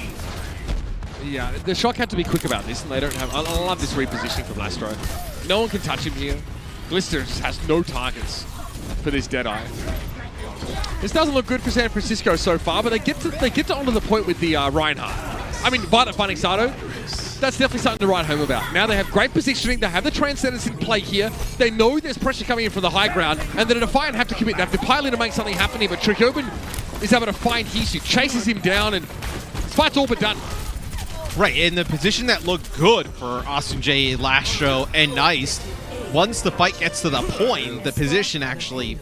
yeah, the Shock had to be quick about this, and they don't have... I love this repositioning from Lastro. No one can touch him here. Glister just has no targets for this Deadeye. This doesn't look good for San Francisco so far, but they get to onto the point with the Reinhardt. I mean, Violet finding Sato, that's definitely something to write home about. Now they have great positioning, they have the Transcendence in play here, they know there's pressure coming in from the high ground, and then a Defiant have to commit, they have to pile in to make something happen here, but Trikobin is able to find Hisu, chases him down, and this fight's all but done. Right, in the position that looked good for Austin J, Lastro, and Nice, once the fight gets to the point, the position actually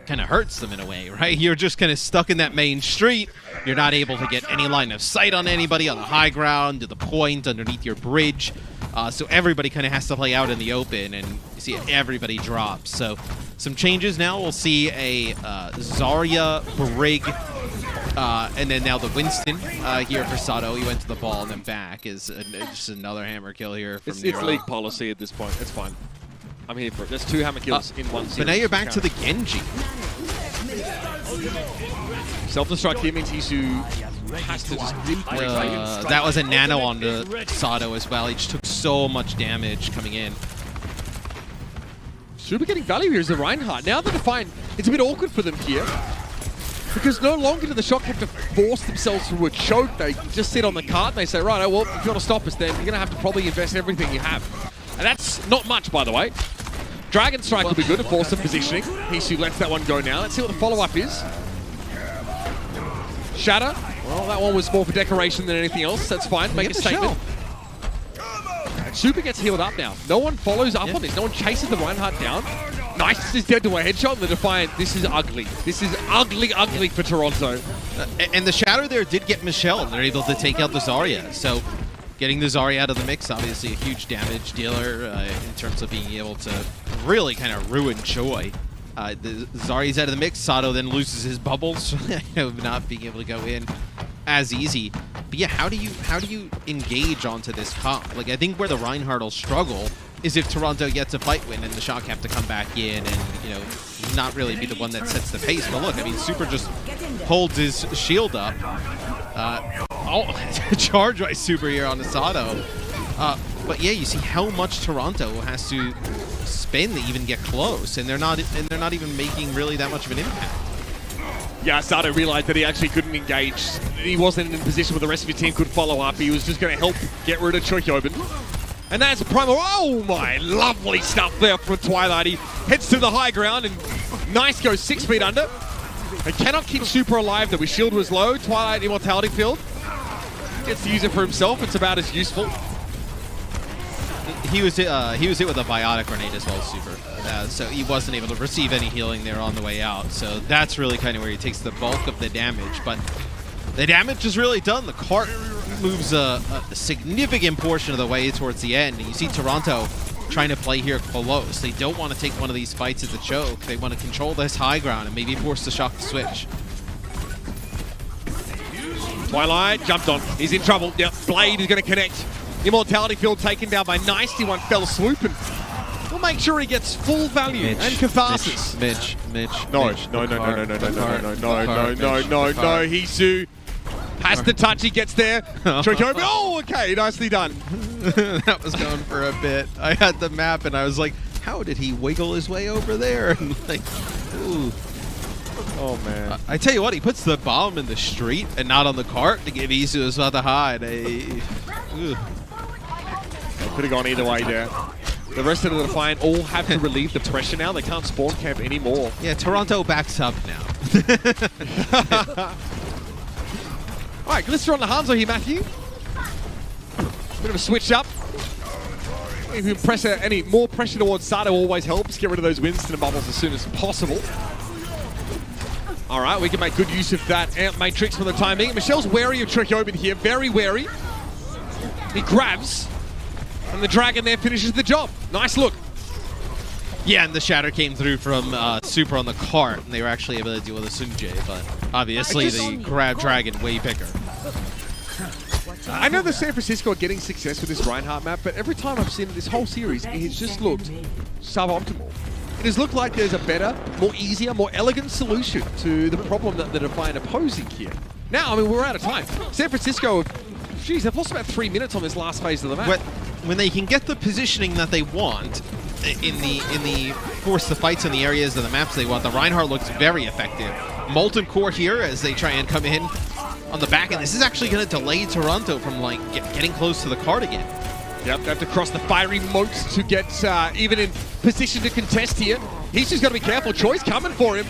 kind of hurts them in a way, right? You're just kind of stuck in that main street. You're not able to get any line of sight on anybody on the high ground, to the point, underneath your bridge. So everybody kind of has to play out in the open, and you see everybody drops. So some changes now. We'll see a Zarya, Brig, and then now the Winston here for Sato. He went to the ball and then back is just another hammer kill here from It's league policy at this point. It's fine. I'm here for it. There's 2 hammer kills in one series. But now you're back to the Genji. Self-destruct here means Hisu has to just dip. That was a nano onto Sato as well. He just took so much damage coming in. Super getting value here is the Reinhardt. Now the Defiant, it's a bit awkward for them here. Because no longer do the Shock have to force themselves through a choke. They just sit on the cart and they say, right, well, if you want to stop us, then you're going to have to probably invest everything you have. And that's not much, by the way. Dragon Strike would be good to force some positioning. Hisu lets that one go now. Let's see what the follow-up is. Shatter. Well, that one was more for decoration than anything else. That's fine. Make a statement. Super gets healed up now. No one follows up on this. No one chases the Reinhardt down. Nice is dead to a headshot. The Defiant, this is ugly. This is ugly, ugly for Toronto. And the Shatter there did get Michelle. They're able to take out the Zarya. So getting the Zarya out of the mix, obviously a huge damage dealer in terms of being able to really kind of ruin Choi. The Zarya's out of the mix. Sato then loses his bubbles, not being able to go in as easy. But yeah, how do you engage onto this comp? Like, I think where the Reinhardt will struggle is if Toronto gets a fight win and the Shock have to come back in and not really be the one that sets the pace. But look, I mean, Super just holds his shield up. Charge by Super here on the Sato. But yeah, you see how much Toronto has to spend to even get close, and they're not even making really that much of an impact. Yeah, Sato realized that he actually couldn't engage. He wasn't in a position where the rest of his team could follow up. He was just going to help get rid of Chokyobin. And that's a primal. Oh my, lovely stuff there from Twilight. He heads to the high ground, and Nice goes 6 feet under. They cannot keep Super alive, though. His shield was low. Twilight Immortality Field. Gets to use it for himself. It's about as useful. He was hit with a biotic grenade as well, Super. So he wasn't able to receive any healing there on the way out. So that's really kind of where he takes the bulk of the damage. But the damage is really done. The cart moves a significant portion of the way towards the end. And you see Toronto trying to play here close. They don't want to take one of these fights as a choke. They want to control this high ground and maybe force the Shock to switch. Twilight jumped on. He's in trouble. Yep, Blade is going to connect. Immortality Field taken down by Nice. He one fell swoop, and we'll make sure he gets full value and catharsis. Mitch. No. Hisu has the touch. He gets there. Chokobi. Oh, okay. Nicely done. That was going for a bit. I had the map, and I was like, how did he wiggle his way over there? And like, ooh. Oh, man. I tell you what, he puts the bomb in the street and not on the cart to give Isu a spot to hide. Could have gone either way there. The rest of the Defiant all have to relieve the pressure now. They can't spawn camp anymore. Yeah, Toronto backs up now. All right, Glister on the Hangzhou here, Matthew. Bit of a switch up. If you press any more pressure towards Sato always helps. Get rid of those Winston bubbles as soon as possible. All right, we can make good use of that Amp Matrix for the time being. Michelle's wary of Trikobin here, very wary. He grabs, and the Dragon there finishes the job. Nice look. Yeah, and the shatter came through from Super on the cart, and they were actually able to deal with a Sunjae, but obviously the grab dragon way bigger. I know that San Francisco are getting success with this Reinhardt map, but every time I've seen it this whole series, it's just looked suboptimal. It has looked like there's a better, more easier, more elegant solution to the problem that the Defiant are posing here. Now, I mean, we're out of time. San Francisco, geez, they've lost about 3 minutes on this last phase of the map. When they can get the positioning that they want in the force the fights in the areas of the maps they want, the Reinhardt looks very effective. Molten Core here as they try and come in on the back, and this is actually going to delay Toronto from like getting close to the card again. Yep, they have to cross the fiery moats to get even in position to contest here. He's just got to be careful. Choi's coming for him.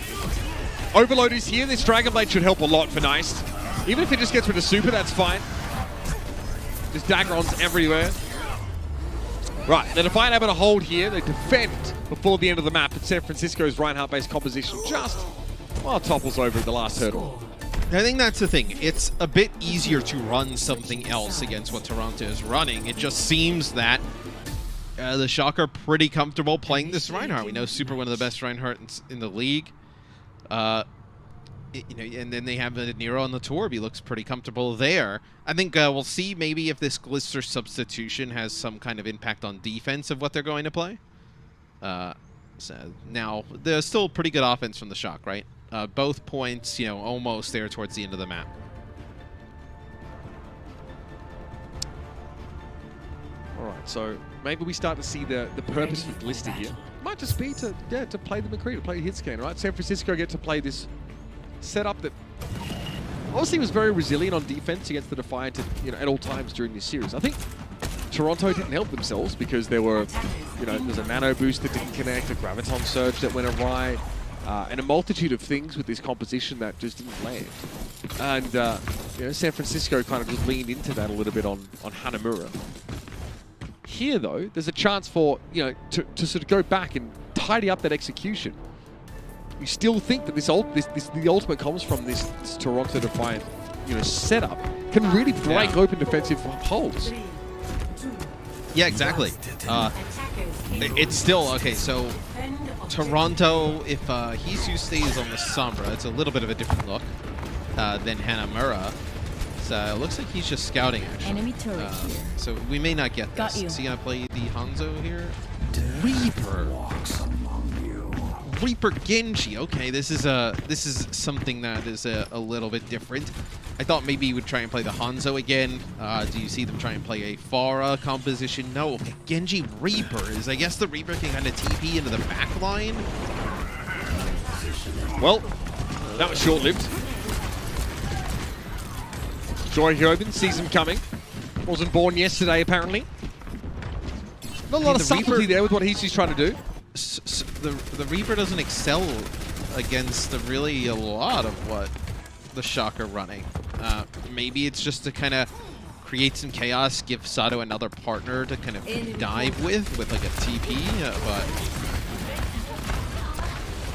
Overload is here. This Dragon Blade should help a lot for Nice. Even if he just gets rid of Super, that's fine. There's Dagrons everywhere. Right, the Defiant able to hold here. They defend before the end of the map, but San Francisco's Reinhardt-based composition just, well, topples over at the last hurdle. I think that's the thing. It's a bit easier to run something else against what Toronto is running. It just seems that the Shock are pretty comfortable playing this Reinhardt. We know Super one of the best Reinhardts in the league. You know, and then they have Nero on the Torb. He looks pretty comfortable there. I think we'll see maybe if this Glister substitution has some kind of impact on defense of what they're going to play. So now, there's still pretty good offense from the Shock, right? Both points, you know, almost there towards the end of the map. All right, so maybe we start to see the purpose for Glister here. Might just be to play the McCree, to play the hit scan, right? San Francisco get to play this setup that obviously was very resilient on defense against the Defiant at all times during this series. I think Toronto didn't help themselves because there were, there's a nano boost that didn't connect, a graviton surge that went awry, and a multitude of things with this composition that just didn't land. And San Francisco kind of just leaned into that a little bit on Hanamura. Here, though, there's a chance for to sort of go back and tidy up that execution. You still think that the ultimate comes from this Toronto Defiant setup can really break open defensive holes. Yeah, exactly. It's still okay. So Toronto, if Hisu stays on the Sombra, it's a little bit of a different look than Hanamura. So it looks like he's just scouting, actually. Enemy turret here. So we may not get this. Is he gonna play the Hangzhou here? Reaper. Reaper Genji. Okay, this is something that is a little bit different. I thought maybe he would try and play the Hanzo again. Do you see them try and play a Pharah composition? No. Okay, Genji Reapers. I guess the Reaper can kind of TP into the back line. Well, that was short-lived. Joy Hyobin sees him coming. Wasn't born yesterday, apparently. Not a lot of subtlety there with what he's trying to do. The Reaper doesn't excel against really a lot of what the Shock are running. Maybe it's just to kind of create some chaos, give Sato another partner to kind of dive with like a TP,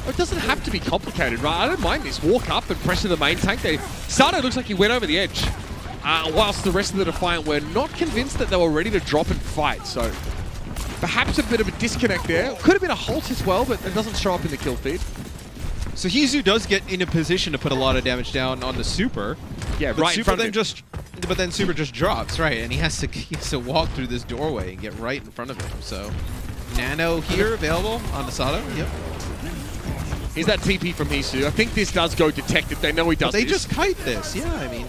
but it doesn't have to be complicated, right? I don't mind this. Walk up and pressure the main tank. Sato looks like he went over the edge, whilst the rest of the Defiant were not convinced that they were ready to drop and fight. So perhaps a bit of a disconnect there. Could have been a halt as well, but it doesn't show up in the kill feed. So Hisu does get in a position to put a lot of damage down on the Super. Yeah, but right in front of him. But then Super just drops, right? And he has to walk through this doorway and get right in front of him. So Nano here available on the Sato. Yep. Here's that TP from Hisu. I think this does go detected. They know he does. But they just kite this. Yeah, I mean.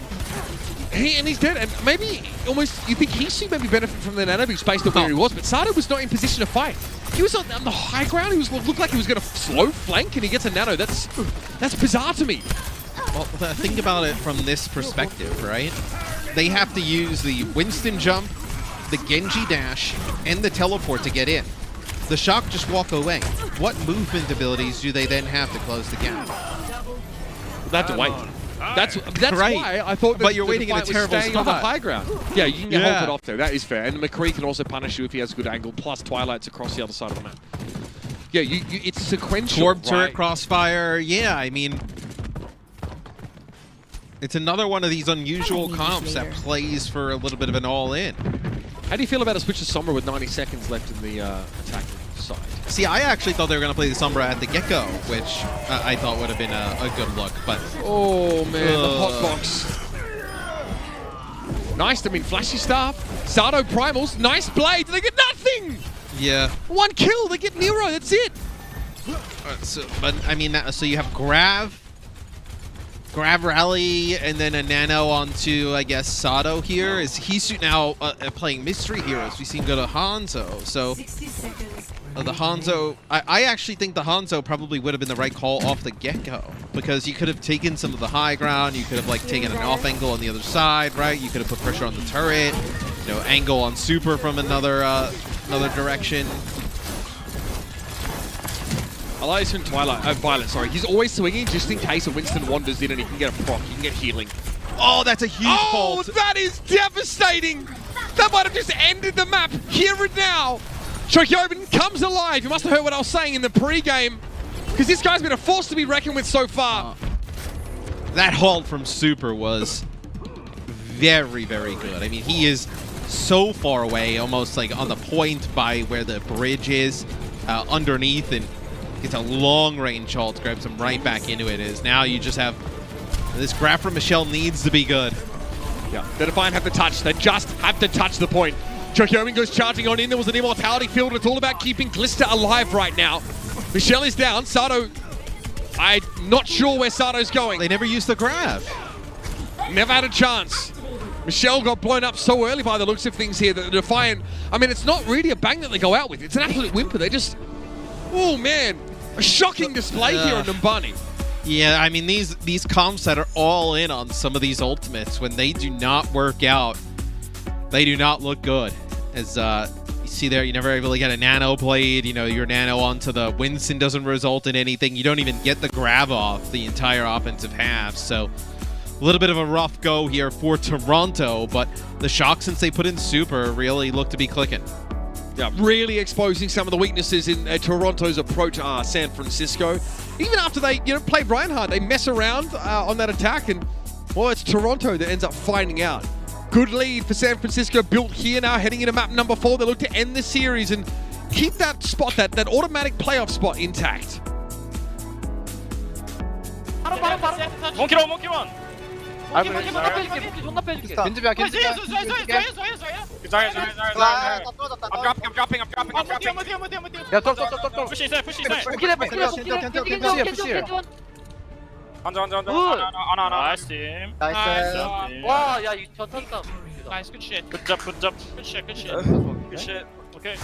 And he's dead. And maybe almost you think Hisu maybe benefit from the nano boost based on where he was, but Sato was not in position to fight. He was on the high ground. He looked like he was going to slow flank, and he gets a nano. That's bizarre to me. Well, think about it from this perspective, right? They have to use the Winston jump, the Genji dash, and the teleport to get in. The Shock just walk away. What movement abilities do they then have to close the gap? That's wait. That's right. why I thought that but you're waiting in a terrible spot. On the high ground. Yeah, you can get halted off there. That is fair. And McCree can also punish you if he has a good angle, plus Twilight's across the other side of the map. Yeah, it's sequential, Torb turret crossfire. Yeah, I mean, it's another one of these unusual comps that plays for a little bit of an all-in. How do you feel about a switch to Sombra with 90 seconds left in the attacking side. See, I actually thought they were going to play the Sombra at the get-go, which I thought would have been a good look, but... Oh, man, the hot box. Nice, I mean, flashy stuff. Sato Primals, nice blades, they get nothing! Yeah. 1 kill, they get Nero, that's it. But, I mean, so you have Grav Rally, and then a Nano onto, I guess, Sato here. Is Hisu now playing Mystery Heroes? We see him go to Hangzhou, so... 60 seconds. The Hangzhou, I actually think the Hangzhou probably would have been the right call off the get-go, because you could have taken some of the high ground, you could have like taken an off angle on the other side, right? You could have put pressure on the turret, you know, angle on Super from another direction. I like this from Violet, sorry. He's always swinging just in case a Winston wanders in and he can get a proc, he can get healing. Oh, that's a huge Oh, fault. that is devastating! That might have just ended the map here and now. Chokyobin comes alive. You must have heard what I was saying in the pre-game, because this guy's been a force to be reckoned with so far. That hold from Super was very, very good. I mean, he is so far away, almost like on the point by where the bridge is, underneath, and gets a long-range ult, grabs him right back into it. Is now you just have this grab from Michelle needs to be good. Yeah, the Defiant have to touch. They just have to touch the point. Chokyobin goes charging on in. There was an immortality field. It's all about keeping Glister alive right now. Michelle is down. Sato, I'm not sure where Sato's going. They never used the grab. Never had a chance. Michelle got blown up so early by the looks of things here that the Defiant, I mean, it's not really a bang that they go out with. It's an absolute whimper. They just, oh man, a shocking display here on Numbani. Yeah, I mean, these comps that are all in on some of these ultimates, when they do not work out, they do not look good. As you see there, you never really get a Nano played. You know, your Nano onto the Winston doesn't result in anything. You don't even get the grab off the entire offensive half. So a little bit of a rough go here for Toronto, but the Shock, since they put in Super, really look to be clicking. Yeah, really exposing some of the weaknesses in Toronto's approach San Francisco. Even after they, play Reinhardt, they mess around on that attack, and well, it's Toronto that ends up finding out. Good lead for San Francisco built here now, heading into map number 4. They look to end the series and keep that spot, that automatic playoff spot intact. 몽키로 몽키원. 겐지비야 겐지비야 I'm dropping. 야떨떨떨떨 Push inside. 푸시해 앉아. Nice team. 나이스 와, 야, 이 전탄다. Nice, good shit. Good job. Good shit. Okay.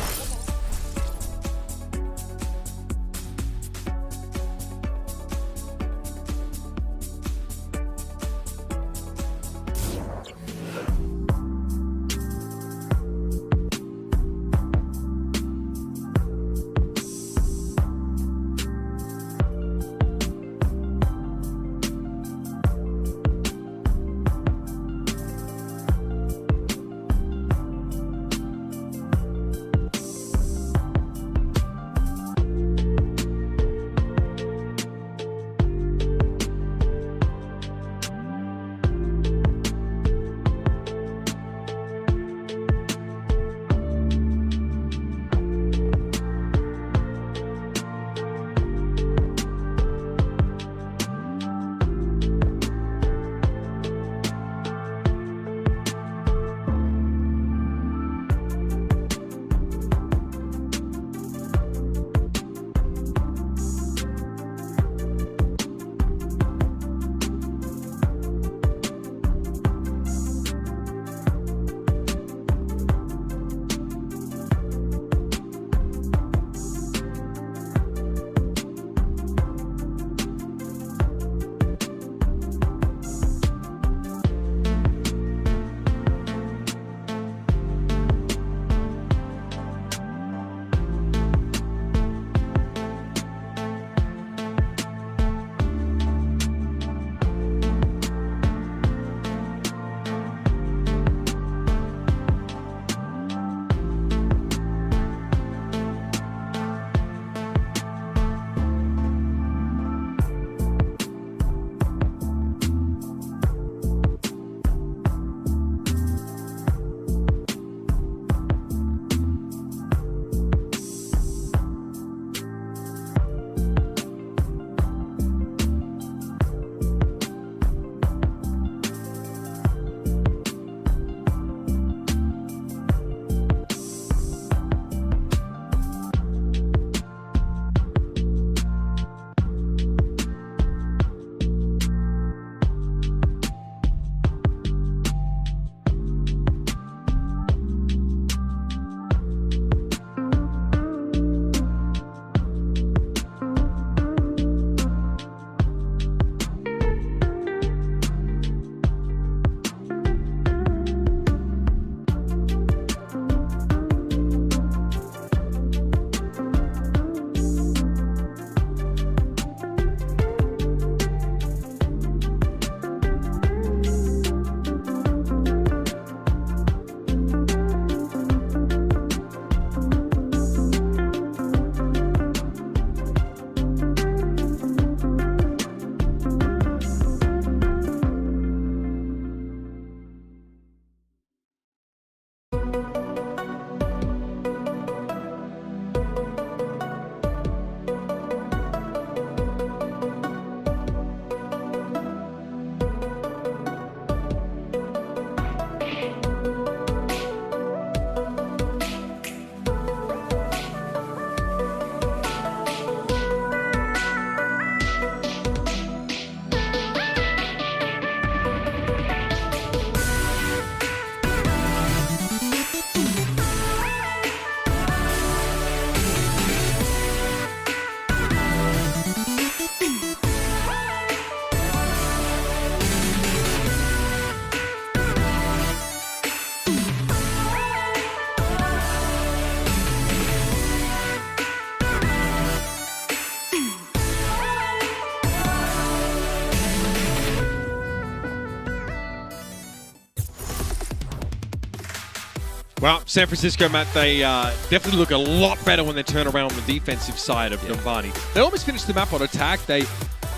Well, San Francisco, Matt, they definitely look a lot better when they turn around on the defensive side of Numbani. They almost finished the map on attack.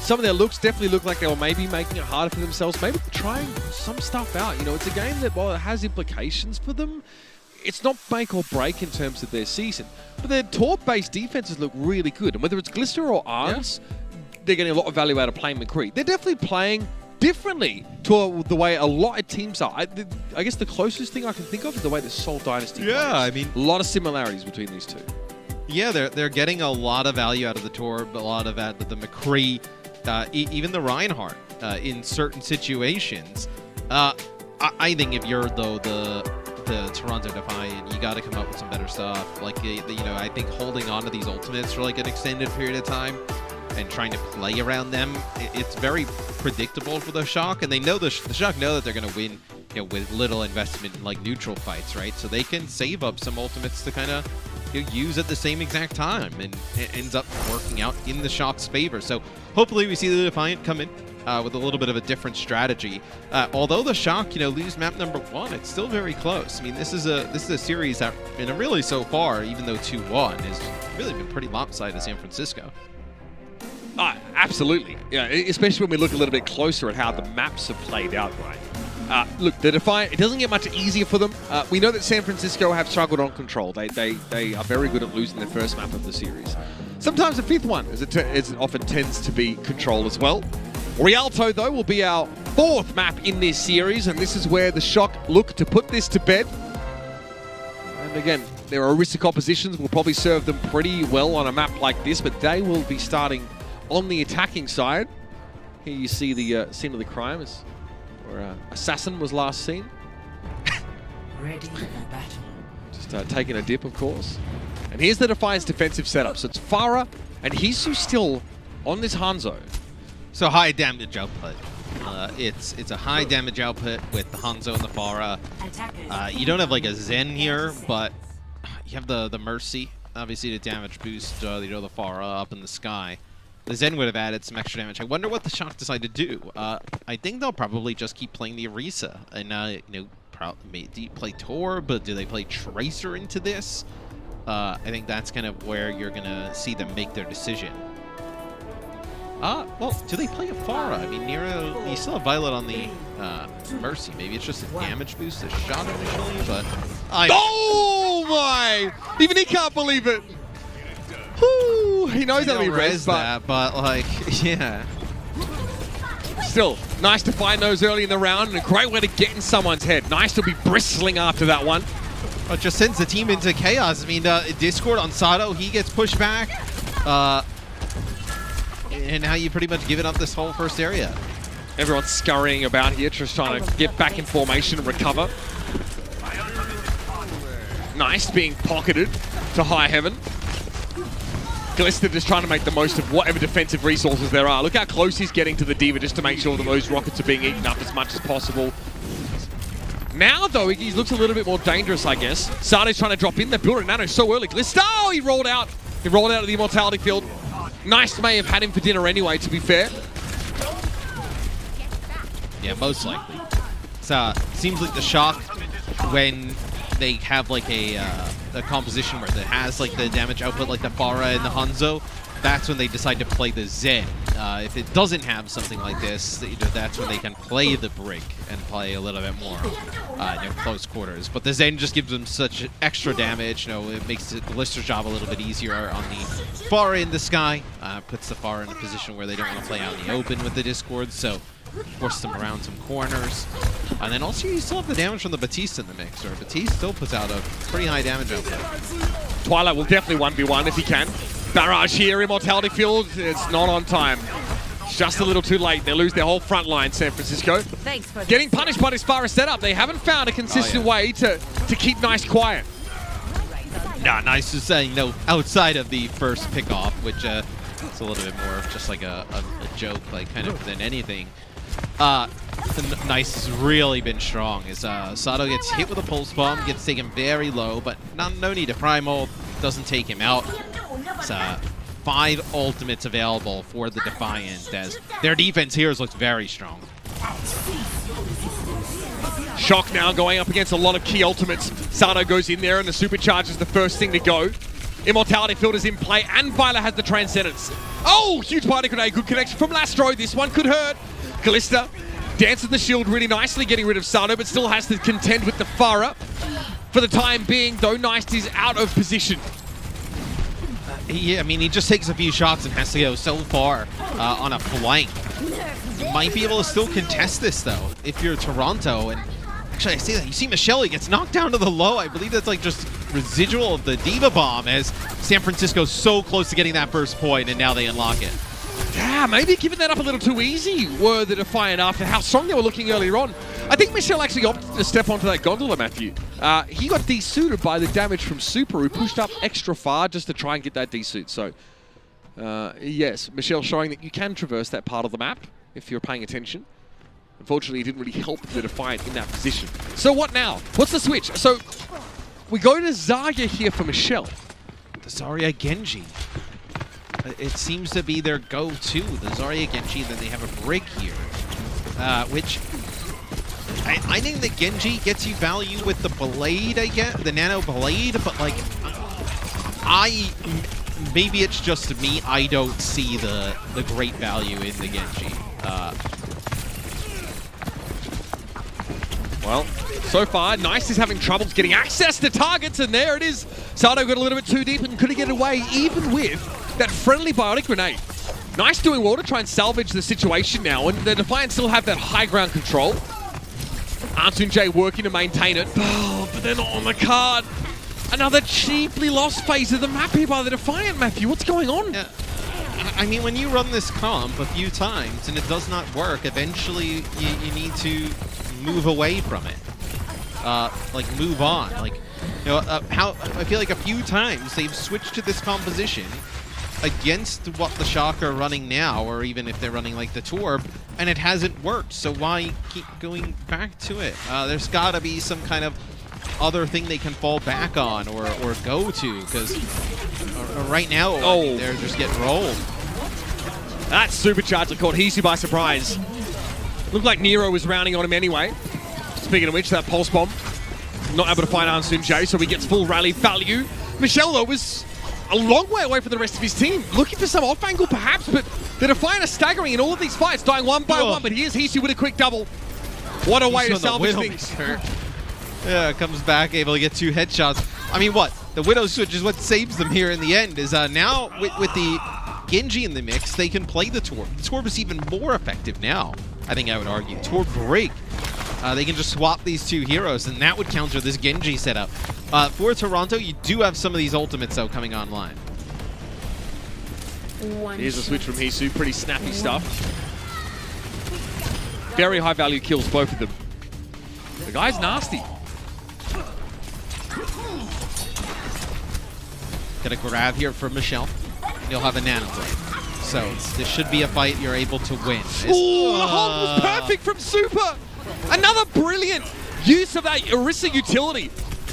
Some of their looks definitely look like they were maybe making it harder for themselves, maybe trying some stuff out. You know, it's a game that, while it has implications for them, it's not make or break in terms of their season. But their Torp-based defenses look really good. And whether it's Glister or Arms, they're getting a lot of value out of playing McCree. They're definitely playing differently to the way a lot of teams are. I guess the closest thing I can think of is the way the Seoul Dynasty plays. I mean, a lot of similarities between these two. Yeah, they're getting a lot of value out of the Torb, a lot of out of the McCree, even the Reinhardt in certain situations. I think if you're though the Toronto Defiant, you got to come up with some better stuff. Like I think holding on to these ultimates for like an extended period of time and trying to play around them, it's very predictable for the Shock, and they know the Shock know that they're going to win, with little investment in like neutral fights, right? So they can save up some ultimates to kind of use at the same exact time, and it ends up working out in the Shock's favor. So hopefully we see the Defiant come in with a little bit of a different strategy. Although the Shock, lose map number 1, it's still very close. I mean, this is a series that, really so far, even though 2-1, has really been pretty lopsided to San Francisco. Absolutely. Yeah, especially when we look a little bit closer at how the maps have played out, right? Look, the Defiant, it doesn't get much easier for them. We know that San Francisco have struggled on control. They are very good at losing their first map of the series. Sometimes the 5th one, as it often tends to be, control as well. Rialto, though, will be our 4th map in this series, and this is where the Shock look to put this to bed. And again, their Orisic oppositions will probably serve them pretty well on a map like this, but they will be starting on the attacking side. Here you see the scene of the crime, where Assassin was last seen. Ready for battle. Just taking a dip, of course. And here's the Defiant's defensive setup. So it's Farah and Hisu still on this Hangzhou. So high damage output. It's a high damage output with the Hangzhou and the Farah. You don't have like a Zen here, but you have the Mercy, obviously, to damage boost the Farah up in the sky. The Zen would have added some extra damage. I wonder what the Shock decide to do. I think they'll probably just keep playing the Orisa and probably play Tor, but do they play Tracer into this? I think that's kind of where you're gonna see them make their decision. Well, do they play a Farah? I mean, Nero, you still have Violet on the Mercy. Maybe it's just a damage boost, a shot initially, but oh my! Even he can't believe it. Whew, he knows that'll be res, but like, yeah. Still, nice to find those early in the round, and a great way to get in someone's head. Nice to be bristling after that one. It just sends the team into chaos. I mean, Discord on Sato, he gets pushed back. And now you pretty much give it up this whole first area. Everyone's scurrying about here, just trying to get back in formation and recover. Nice being pocketed to high heaven. Glister just trying to make the most of whatever defensive resources there are. Look how close he's getting to the D.Va just to make sure that those rockets are being eaten up as much as possible. Now, though, he looks a little bit more dangerous, I guess. Sato's trying to drop in. They're building Nano so early. Glister, oh, he rolled out. He rolled out of the Immortality field. Nice may have had him for dinner anyway, to be fair. Yeah, most likely. So, seems like the Shock, when they have like a composition where it has like the damage output like the Farah and the Hangzhou, that's when they decide to play the Zen. If it doesn't have something like this, that's when they can play the Brig and play a little bit more close quarters. But the Zen just gives them such extra damage. It makes the Glister's job a little bit easier on the Farah in the sky. Puts the Farah in a position where they don't want to play out in the open with the Discord, so force them around some corners. And then also you still have the damage from the Batiste in the mix, or Batiste still puts out a pretty high damage output. Twilight will definitely 1v1 if he can. Barrage here, Immortality Field, it's not on time. Just a little too late. They lose their whole front line, San Francisco. Thanks for Getting punished by this Farah setup. They haven't found a consistent way to keep nice quiet. Yeah, nice to say, outside of the first pickoff, which it's a little bit more of just like a joke, like kind of than anything. Nice has really been strong as Sato gets hit with a pulse bomb, gets taken very low, but no need to primal, doesn't take him out. It's 5 ultimates available for the Defiant as their defense here looks very strong. Shock now going up against a lot of key ultimates. Sato goes in there and the supercharge is the first thing to go. Immortality Field is in play and Viola has the Transcendence. Oh, huge party grenade, good connection from Lastro. This one could hurt. Kalista dances the shield really nicely, getting rid of Sato, but still has to contend with the Farah. For the time being, though, Nice is out of position. Yeah, I mean, he just takes a few shots and has to go so far on a flank. Might be able to still contest this, though, if you're Toronto. And actually, I see that. You see Michelle, he gets knocked down to the low. I believe that's like just residual of the Diva Bomb as San Francisco's so close to getting that first point, and now they unlock it. Yeah, maybe giving that up a little too easy were the Defiant after how strong they were looking earlier on. I think Michelle actually opted to step onto that gondola, Matthew. He got desuited by the damage from Super, who pushed up extra far just to try and get that desuit. So, yes, Michelle showing that you can traverse that part of the map if you're paying attention. Unfortunately, it didn't really help the Defiant in that position. So what now? What's the switch? So, we go to Zarya here for Michelle. The Zarya Genji. It seems to be their go-to, the Zarya Genji, and then they have a Brig here, which I think the Genji gets you value with the Blade, I get, the Nano Blade, but like, maybe it's just me, I don't see the great value in the Genji. Well, so far, Nice is having troubles getting access to targets, and there it is. Sato got a little bit too deep and couldn't get away, even with that friendly biotic grenade. Nice doing well to try and salvage the situation now, and the Defiant still have that high ground control. Antunjay working to maintain it, but they're not on the card. Another cheaply lost phase of the map here by the Defiant, Matthew. What's going on? Yeah. I mean, when you run this comp a few times and it does not work, eventually you need to move away from it. Like, move on. Like, you know, how I feel like a few times they've switched to this composition against what the Shock are running now, or even if they're running like the Torb, and it hasn't worked. So why keep going back to it? There's got to be some kind of other thing they can fall back on or go to, because right now they're just getting rolled. That supercharger caught Hisu by surprise. Looked like Nero was rounding on him anyway. Speaking of which, that pulse bomb not able to find Ansunjay, so he gets full rally value. Michelle, though, was a long way away from the rest of his team, looking for some off angle perhaps, but the Defiant are staggering in all of these fights, dying one by one, but here's Hisu with a quick double. What a way to salvage things. Yeah, comes back, able to get 2 headshots. I mean, what? The Widow Switch is what saves them here in the end, is now with the Genji in the mix, they can play the Torb. The Torb is even more effective now, I think I would argue. Torb Break. They can just swap these 2 heroes, and that would counter this Genji setup. For Toronto, you do have some of these ultimates, though, coming online. Here's a switch from Hisu, pretty snappy stuff. Very high value kills, both of them. The guy's nasty. Get a grab here from Michelle. You'll have a Nano Blade. So this should be a fight you're able to win. Ooh, the hold was perfect from Super! Another brilliant use of that Orisa utility.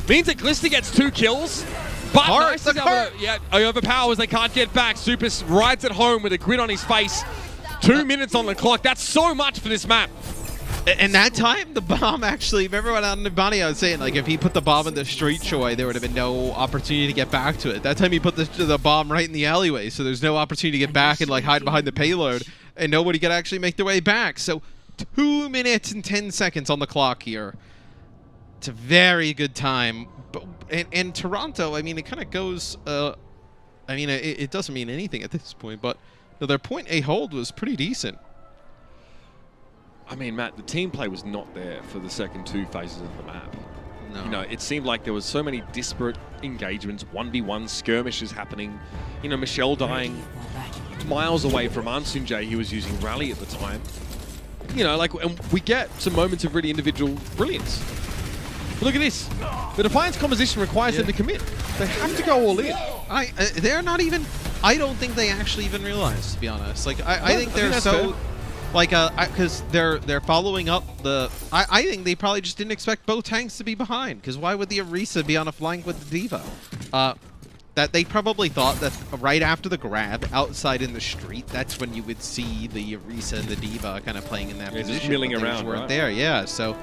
Means that Glister gets 2 kills. But Nice is able to overpowers, they can't get back. Super rides it home with a grin on his face. 2 minutes on the clock. That's so much for this map. And that time, the bomb actually, remember when on Numbani I was saying, like, if he put the bomb in the street Choi, there would have been no opportunity to get back to it. That time he put the bomb right in the alleyway, so there's no opportunity to get back and, like, hide behind the payload, and nobody could actually make their way back. So 2 minutes and 10 seconds on the clock here. It's a very good time. But, and Toronto, I mean, it kind of goes, I mean, it doesn't mean anything at this point, but their point A hold was pretty decent. I mean, Matt, the team play was not there for the second 2 phases of the map. No. You know, it seemed like there was so many disparate engagements, 1v1 skirmishes happening. You know, Michelle dying miles away from Ansunjay, he was using Rally at the time. You know, like, and we get some moments of really individual brilliance. But look at this. The Defiance composition requires them to commit. They have to go all in. They're not even, I don't think they actually even realize, to be honest. Like, I think they're so... Fair. Like, because they're following up the... I think they probably just didn't expect both tanks to be behind, because why would the Orisa be on a flank with the Diva? That they probably thought that right after the grab, outside in the street, that's when you would see the Orisa and the Diva kind of playing in that position. Just milling around, weren't there, yeah. So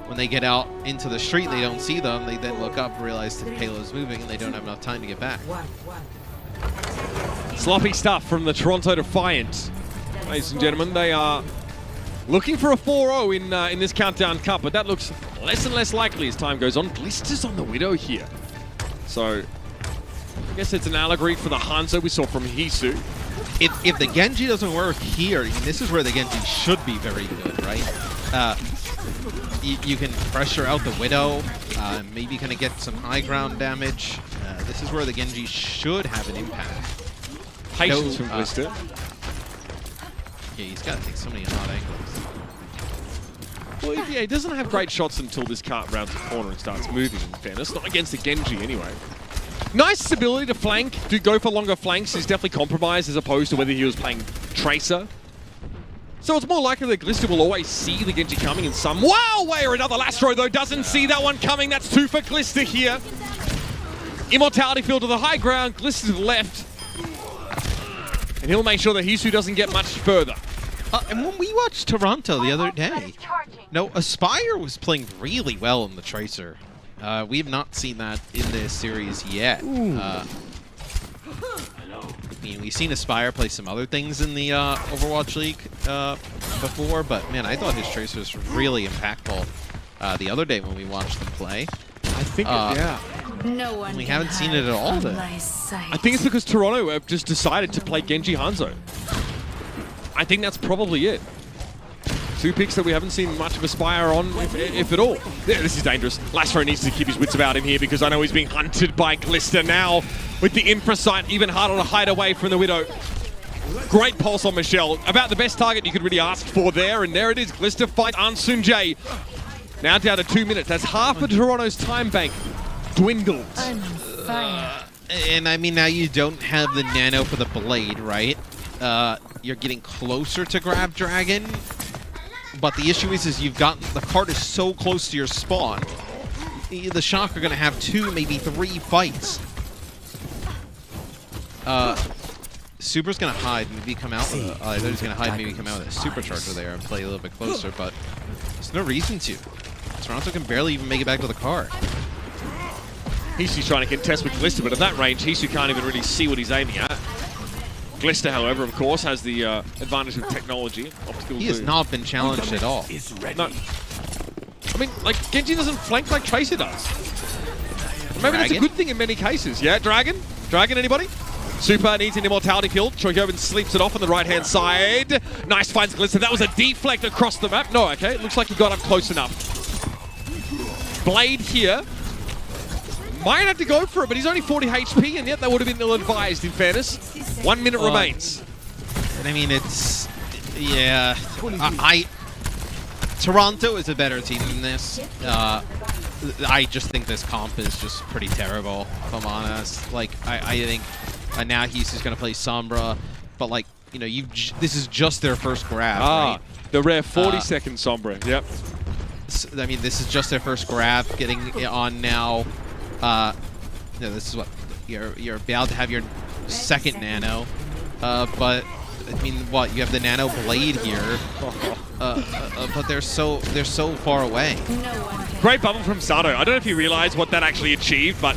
when they get out into the street, they don't see them. They then look up, realize the payload's moving, and they don't have enough time to get back. Sloppy stuff from the Toronto Defiant. Ladies and gentlemen, they are looking for a 4-0 in this Countdown Cup, but that looks less and less likely as time goes on. Glister's on the Widow here. So, I guess it's an allegory for the Hanzo we saw from Hisu. If the Genji doesn't work here, I mean, this is where the Genji should be very good, right? You can pressure out the Widow, maybe kind of get some high ground damage. This is where the Genji should have an impact. Patience from Glister. Yeah, he's got to take so many odd angles. Well, yeah, he doesn't have great shots until this cart rounds the corner and starts moving, in fairness. Not against the Genji, anyway. Nice ability to flank, to go for longer flanks is definitely compromised as opposed to whether he was playing Tracer. So it's more likely that Glister will always see the Genji coming in some way or another. Lastro, though, doesn't see that one coming. That's 2 for Glister here. Immortality field to the high ground, Glister to the left. And he'll make sure that Hisu doesn't get much further. And when we watched Toronto the other day, no, Aspire was playing really well in the Tracer. We have not seen that in this series yet. I mean, we've seen Aspire play some other things in the Overwatch League before, but man, I thought his Tracer was really impactful the other day when we watched them play. I think, yeah. No one We haven't seen it at all then. I think it's because Toronto have just decided to play Genji Hanzo. I think that's probably it. 2 picks that we haven't seen much of Aspire on, if at all. Yeah, this is dangerous. Lastro needs to keep his wits about him here because I know he's being hunted by Glister now with the infra sight, even harder to hide away from the Widow. Great pulse on Michelle. About the best target you could really ask for there, and there it is. Glister fight Ansunjae. Now down to 2 minutes. That's half of Toronto's time bank dwindled. And I mean, now you don't have the nano for the blade, right? You're getting closer to grab Dragon, but the issue is you've got the cart is so close to your spawn. The Shock are going to have 2, maybe 3 fights. Super's going to hide, maybe come out with a, I thought he was going to hide, maybe come out with a Supercharger there and play a little bit closer, but there's no reason to. Toronto can barely even make it back to the cart. Hisu's trying to contest with Glister, but at that range, Hisu can't even really see what he's aiming at. Glister, however, of course, has the advantage of technology. He has not been challenged at all. No. I mean, like, Genji doesn't flank like Tracer does. Maybe that's a good thing in many cases. Yeah, Dragon? Dragon, anybody? Super needs an immortality field. Choyobin sleeps it off on the right-hand side. Nice finds Glister. That was a deflect across the map. No, okay. It looks like he got up close enough. Blade here. Might have to go for it, but he's only 40 HP, and yet that would have been ill-advised, in fairness. 1 minute remains. And I mean, it's... Yeah. Toronto is a better team than this. I just think this comp is just pretty terrible, if I'm honest. Like, I think now he's just going to play Sombra, but, like, you know, this is just their first grab, right? The rare 40-second Sombra, yep. So, I mean, this is just their first grab, getting on now. You know, this is what you're about to have your second nano, but I mean, what you have the nano blade here, but they're so far away. Great bubble from Sato. I don't know if he realized what that actually achieved, but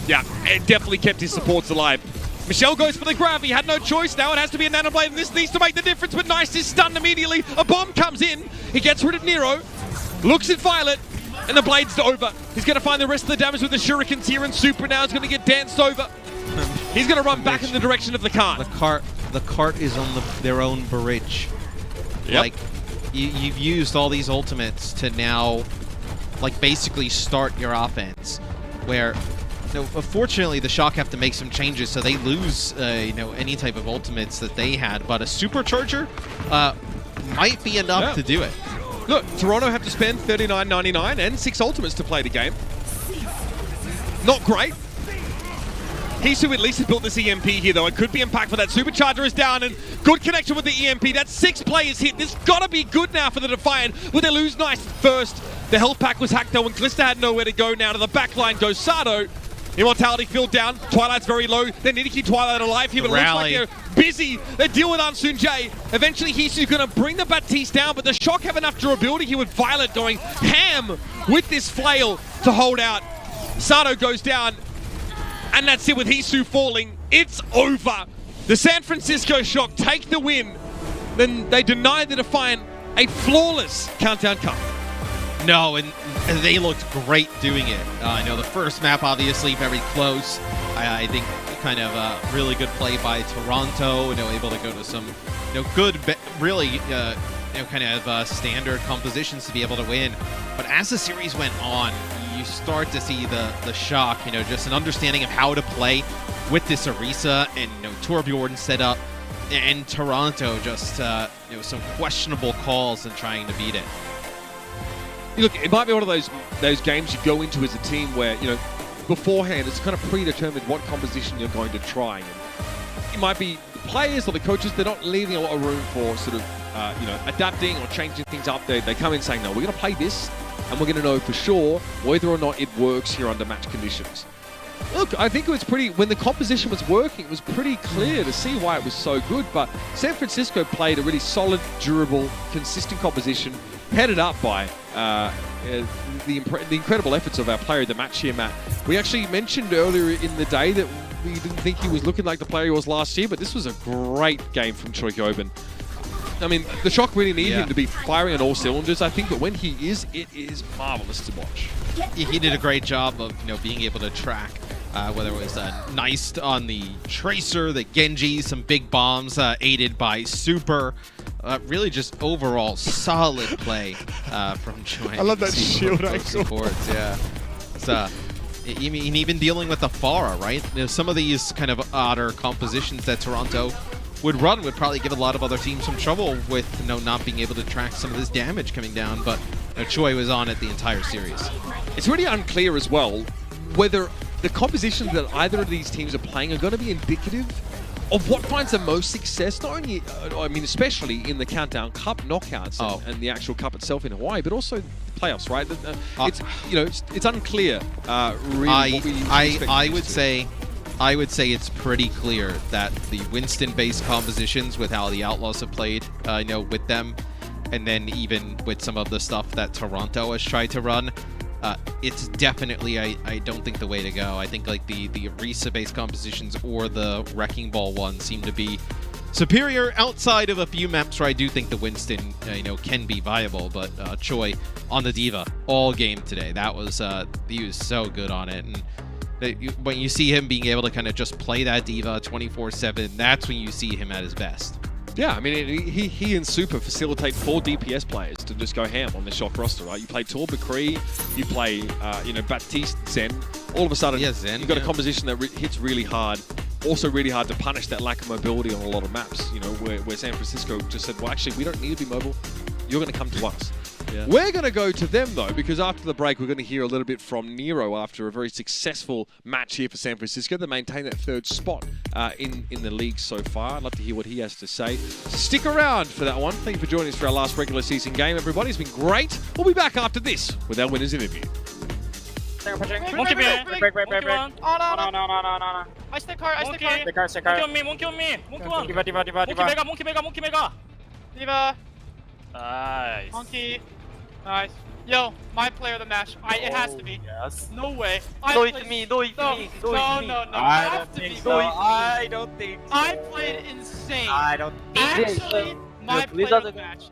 yeah, it definitely kept his supports alive. Michelle goes for the grab. He had no choice. Now it has to be a nano blade, and this needs to make the difference. But Nice is stunned immediately. A bomb comes in. He gets rid of Nero. Looks at Violet. And the blade's over. He's going to find the rest of the damage with the shurikens here, and Super now is going to get danced over. He's going to run back in the direction of the cart. The cart is on their own bridge. Yep. Like, you've used all these ultimates to now, like, basically start your offense. Where, you know, fortunately, the Shock have to make some changes, so they lose, you know, any type of ultimates that they had. But a Supercharger might be enough to do it. Look, Toronto have to spend $39.99 and 6 ultimates to play the game. Not great. Hisu at least has built this EMP here, though. It could be impactful. That Supercharger is down, and good connection with the EMP. That's 6 players hit. This got to be good now for the Defiant. Will they lose Nice first? The health pack was hacked, though, and Glister had nowhere to go now. To the back line goes Sato. Immortality filled down. Twilight's very low. They need to keep Twilight alive here, but it looks like they're busy. They deal with Ansun J. Eventually, Hisu's going to bring the Baptiste down, but the Shock have enough durability here with Violet going ham with this flail to hold out. Sato goes down, and that's it with Hisu falling. It's over. The San Francisco Shock take the win. Then they deny the Defiant a flawless Countdown Cup. No, and they looked great doing it. I know the first map, obviously, very close. I think kind of really good play by Toronto, able to go to some, good, really, kind of standard compositions to be able to win. But as the series went on, you start to see the Shock, just an understanding of how to play with this Orisa and, Torbjorn set up, and Toronto just, some questionable calls in trying to beat it. Look, it might be one of those games you go into as a team where, beforehand it's kind of predetermined what composition you're going to try. And it might be the players or the coaches, they're not leaving a lot of room for sort of, adapting or changing things up. They come in saying, no, we're going to play this, and we're going to know for sure whether or not it works here under match conditions. Look, I think it was when the composition was working, it was pretty clear to see why it was so good, but San Francisco played a really solid, durable, consistent composition, headed up by the incredible efforts of our player of the match here, Matt. We actually mentioned earlier in the day that we didn't think he was looking like the player he was last year, but this was a great game from Choi Gobin. I mean, the Shock really need him to be firing on all cylinders, I think, but when he is, it is marvelous to watch. He did a great job of, being able to track, whether it was Nice on the Tracer, the Genji, some big bombs aided by Super. Really just overall solid play from Choi. I love that shield angle. Yeah. So, even dealing with the Pharah, right? Some of these kind of odder compositions that Toronto would run would probably give a lot of other teams some trouble with not being able to track some of this damage coming down, but Choi was on it the entire series. It's really unclear as well whether the compositions that either of these teams are playing are going to be indicative of what finds the most success, not only, especially in the Countdown Cup knockouts and the actual cup itself in Hawaii, but also the playoffs, right? It's unclear, really, what we I would say it's pretty clear that the Winston-based compositions with how the Outlaws have played, with them, and then even with some of the stuff that Toronto has tried to run, it's definitely, I don't think, the way to go. I think like the Orisa-based compositions or the Wrecking Ball one seem to be superior outside of a few maps where I do think the Winston, can be viable. But Choi on the Diva all game today, that was he was so good on it. And when you see him being able to kind of just play that Diva 24/7, that's when you see him at his best. Yeah, I mean, he and Super facilitate 4 DPS players to just go ham on the Shock roster, right? You play Tor Bakri, you play, Baptiste, Zen. All of a sudden, you've got a composition that hits really hard. Also really hard to punish that lack of mobility on a lot of maps, where San Francisco just said, well, actually, we don't need to be mobile. You're going to come to us. Yeah. We're going to go to them, though, because after the break, we're going to hear a little bit from Nero after a very successful match here for San Francisco. They maintain that 3rd spot in the league so far. I'd love to hear what he has to say. Stick around for that one. Thank you for joining us for our last regular season game, everybody. It's been great. We'll be back after this with our winners interview. Monkey break. Oh, no. I stay car. Monkey on me. Monkey one. Diva. Monkey mega. Diva. Nice. Monkey. Nice. Yo, my player of the match. It has to be. Yes. No way. No, it's me. No. I don't think so. I played insane. I don't think so. Actually, my player of the match.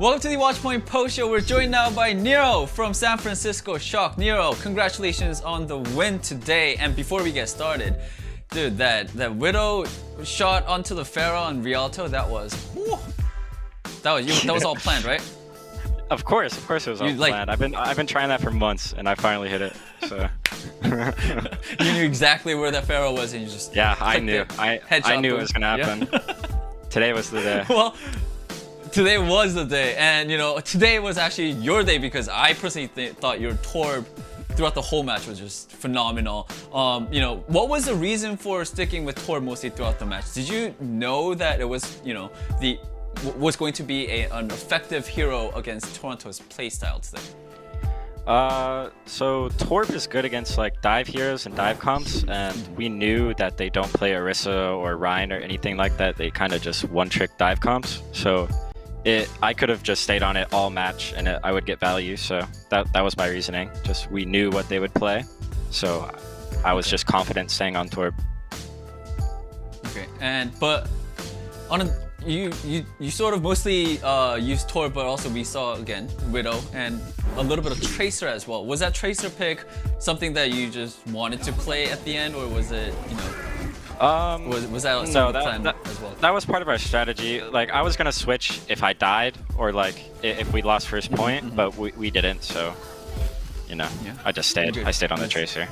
Welcome to the Watchpoint Post Show. We're joined now by Nero from San Francisco Shock. Nero, congratulations on the win today. And before we get started, dude, that Widow shot onto the Pharaoh and Rialto, that was all planned, right? Of course it was all planned. I've been trying that for months, and I finally hit it. So you knew exactly where that Pharaoh was, and you just I knew. I knew it was gonna happen. Yeah. Today was the day. Well, today was the day, and you know, today was actually your day because I personally thought your Torb throughout the whole match was just phenomenal. You know, what was the reason for sticking with Torb mostly throughout the match? Did you know that it was, you know, was going to be an effective hero against Toronto's playstyle today? So Torb is good against like dive heroes and dive comps, and we knew that they don't play Orisa or Ryan or anything like that. They kind of just one-trick dive comps. So I could have just stayed on it all match and I would get value. So that was my reasoning. Just we knew what they would play, so I was just confident staying on Torb. Okay, but you sort of mostly used Torb, but also we saw again Widow and a little bit of Tracer as well. Was that Tracer pick something that you just wanted to play at the end, or was it, you know? Was that plan as well? That was part of our strategy. Like I was gonna switch if I died or like if we lost first point, but we didn't. So, you know, I just stayed. I stayed on the Tracer.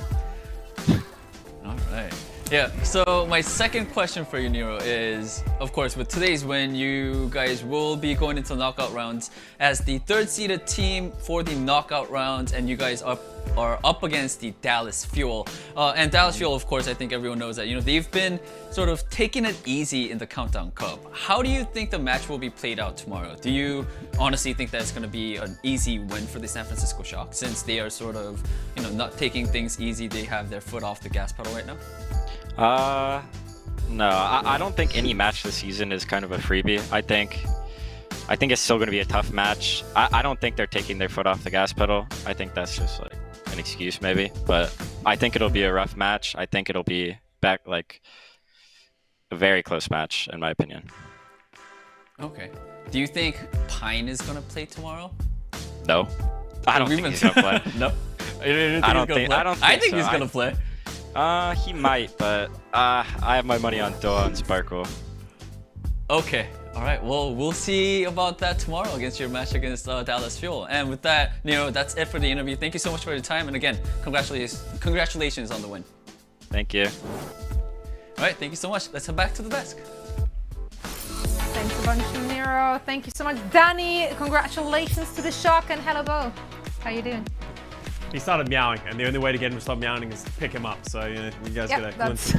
All right. Yeah, so my second question for you, Nero, is, of course, with today's win, you guys will be going into knockout rounds as the third-seeded team for the knockout rounds, and you guys are up against the Dallas Fuel. And Dallas Fuel, of course, I think everyone knows that, you know, they've been sort of taking it easy in the Countdown Cup. How do you think the match will be played out tomorrow? Do you honestly think that it's going to be an easy win for the San Francisco Shock, since they are sort of, you know, not taking things easy, they have their foot off the gas pedal right now? No, I don't think any match this season is kind of a freebie. I think it's still going to be a tough match. I don't think they're taking their foot off the gas pedal. I think that's just like an excuse maybe, but I think it'll be a rough match. I think it'll be like a very close match in my opinion. Okay. Do you think Pine is going to play tomorrow? No. I don't think he's going to play. No. I think he's going to play. He might, but I have my money on Doa and Sparkle. Okay, all right. Well, we'll see about that tomorrow against your match against Dallas Fuel. And with that, Nero, that's it for the interview. Thank you so much for your time, and again, congratulations on the win. Thank you. All right, thank you so much. Let's head back to the desk. Thanks a bunch, Nero. Thank you so much, Danny. Congratulations to the Shock, and hello, Bo. How you doing? He started meowing, and the only way to get him to stop meowing is to pick him up. So, you know, you guys gotta that's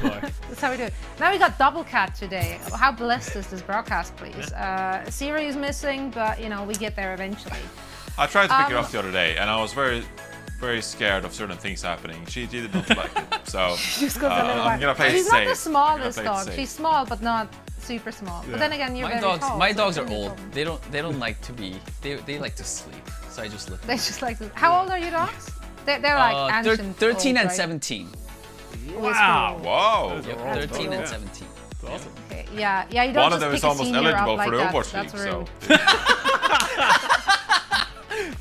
how we do it. Now we got double cat today. How blessed is this broadcast, please? Siri is missing, but you know, we get there eventually. I tried to pick it up the other day, and I was very, very scared of certain things happening. She did not like it, so I'm gonna play it safe. She's not the smallest dog. She's small, but not super small. Yeah. But then again, you're very tall. My dogs are old. They don't like to be. They like to sleep. So I just lift them. They just like to. How old are your dogs? They're like ancient 13 old, and right? 17. Wow! Whoa! Yep, 13 and 17. That's awesome. Okay. Yeah. You don't One just of them pick is almost eligible like for the that. Overwatch That's League. rude.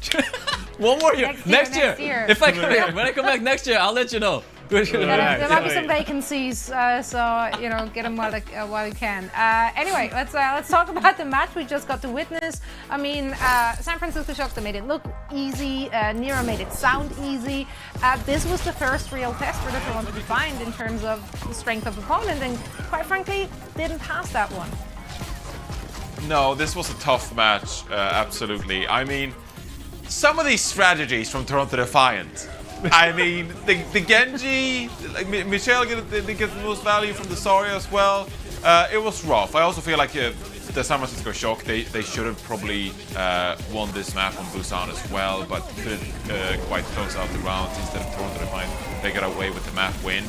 So. One more year. Next year. If I come here, when I come back next year, I'll let you know. There might be some vacancies, so you know, get them while you can. Anyway, let's talk about the match we just got to witness. I mean, San Francisco Shock, they made it look easy. Nero made it sound easy. This was the first real test for the Toronto Defiant in terms of the strength of opponent, and quite frankly, didn't pass that one. No, this was a tough match, absolutely. I mean, some of these strategies from Toronto Defiant. I mean, the Genji, like Michelle get the most value from the Zarya as well. It was rough. I also feel like the San Francisco Shock, they should have probably won this map on Busan as well, but couldn't quite close out the rounds. Instead of Toronto Defiant, they got away with the map win.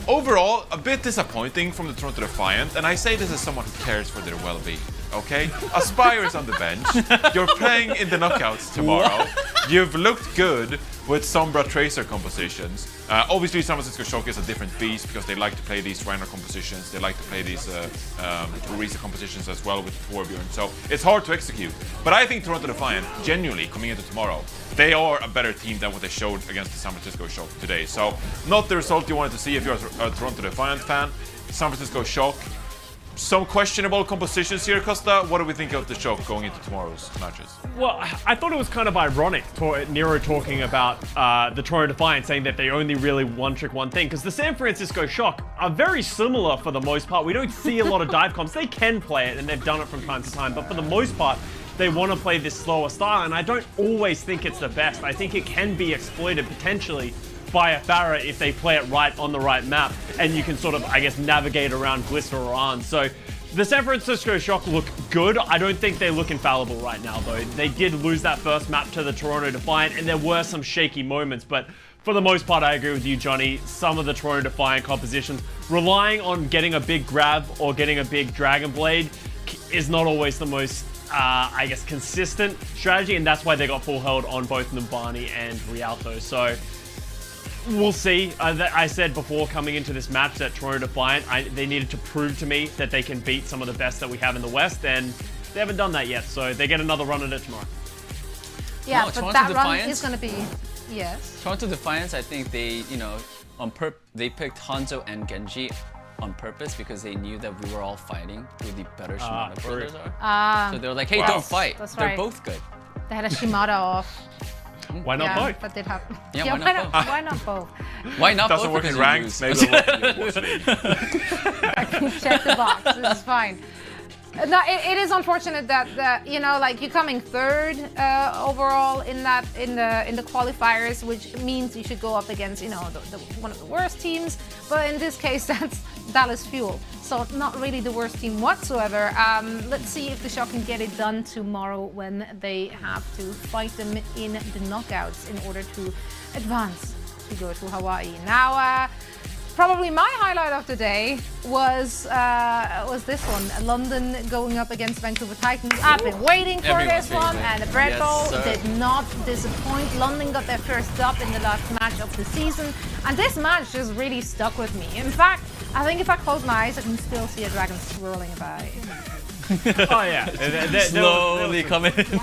Overall, a bit disappointing from the Toronto Defiant, and I say this as someone who cares for their well-being. Okay, Aspire is on the bench. You're playing in the knockouts tomorrow. You've looked good. with Sombra Tracer compositions. Obviously, San Francisco Shock is a different beast because they like to play these Reiner compositions. They like to play these Orisa compositions as well with Torbjorn. So it's hard to execute. But I think Toronto Defiant, genuinely, coming into tomorrow, they are a better team than what they showed against the San Francisco Shock today. So not the result you wanted to see if you're a Toronto Defiant fan. San Francisco Shock, some questionable compositions here, Costa. What do we think of the Shock going into tomorrow's matches? Well, I thought it was kind of ironic, Nero talking about the Toronto Defiant, saying that they only really one-trick one thing, because the San Francisco Shock are very similar for the most part. We don't see a lot of dive comps. They can play it, and they've done it from time to time, but for the most part, they want to play this slower style, and I don't always think it's the best. I think it can be exploited potentially by a Pharah if they play it right on the right map, and you can sort of, I guess, navigate around Glister or Arn. So the San Francisco Shock look good. I don't think they look infallible right now, though. They did lose that first map to the Toronto Defiant, and there were some shaky moments, but for the most part, I agree with you, Johnny. Some of the Toronto Defiant compositions, relying on getting a big grab or getting a big Dragon Blade is not always the most I guess, consistent strategy, and that's why they got full held on both Numbani and Rialto. So we'll see. I said before coming into this match that Toronto Defiant, they needed to prove to me that they can beat some of the best that we have in the West, and they haven't done that yet, so they get another run at it tomorrow. Yeah, No, but Toronto that Defiance, run is going to be, yes. Toronto Defiance, I think they, you know, they picked Hanzo and Genji on purpose because they knew that we were all fighting who the better Shimada brothers are. So they were like, hey, don't fight. That's They're right. both good. They had a Shimada off. Why not Yeah, both? that did happen. Yeah, why not both? Why not both? Why not Doesn't both? work in Because ranked, you maybe lose. I can check the box. This is fine. No, it is unfortunate that you know, like, you're coming third overall in the qualifiers, which means you should go up against, you know, one of the worst teams. But in this case, that's Dallas Fuel, so not really the worst team whatsoever. Let's see if the Shock can get it done tomorrow when they have to fight them in the knockouts in order to advance to go to Hawaii. Now, probably my highlight of the day was this one, London going up against Vancouver Titans. I've been waiting for this one, and the Bread Bowl did not disappoint. London got their first dub in the last match of the season, and this match just really stuck with me. In fact, I think if I close my eyes, I can still see a dragon swirling by. Oh yeah, Slowly coming in.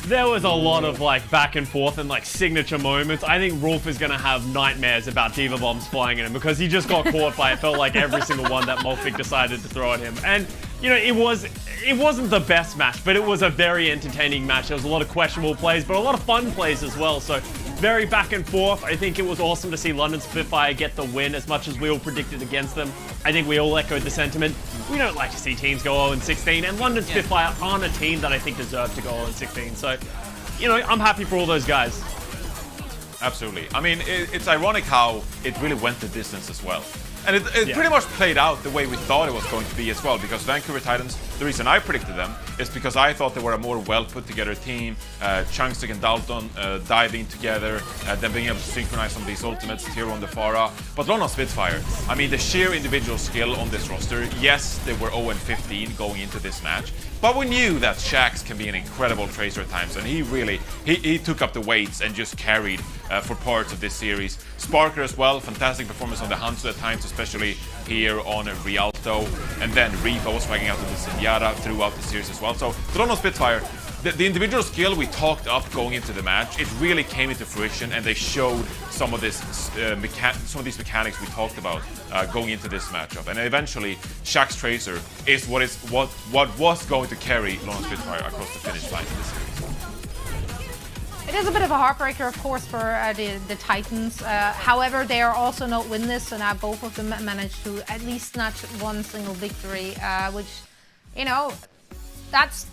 There was a lot of like back and forth and like signature moments. I think Rolf is gonna have nightmares about Diva Bombs flying at him because he just got caught by, it felt like, every single one that Molfig decided to throw at him. And you know, it wasn't the best match, but it was a very entertaining match. There was a lot of questionable plays, but a lot of fun plays as well. So very back and forth. I think it was awesome to see London Spitfire get the win as much as we all predicted against them. I think we all echoed the sentiment. We don't like to see teams go 0-16, and London Spitfire aren't a team that I think deserve to go 0-16. So, you know, I'm happy for all those guys. Absolutely. I mean, it's ironic how it really went the distance as well. And it pretty much played out the way we thought it was going to be as well, because Vancouver Titans, the reason I predicted them is because I thought they were a more well put together team. Changstick and Dalton diving together, then being able to synchronize some of these ultimates, Tiro on the Pharah. But London Spitfire, I mean, the sheer individual skill on this roster, yes, they were 0-15 going into this match, but we knew that Shax can be an incredible tracer at times, and he really, he took up the weights and just carried for parts of this series. Sparker as well, fantastic performance on the Hangzhou at times, especially here on Rialto, and then Reaper was swagging out of the Zenyatta throughout the series as well. So London Spitfire, the individual skill we talked up going into the match, it really came into fruition, and they showed some of this, some of these mechanics we talked about going into this matchup. And eventually, Shax's Tracer is what was going to carry London Spitfire across the finish line in this series. It is a bit of a heartbreaker, of course, for the Titans. However, they are also not winless, so now both of them managed to at least snatch one single victory, which, you know, that's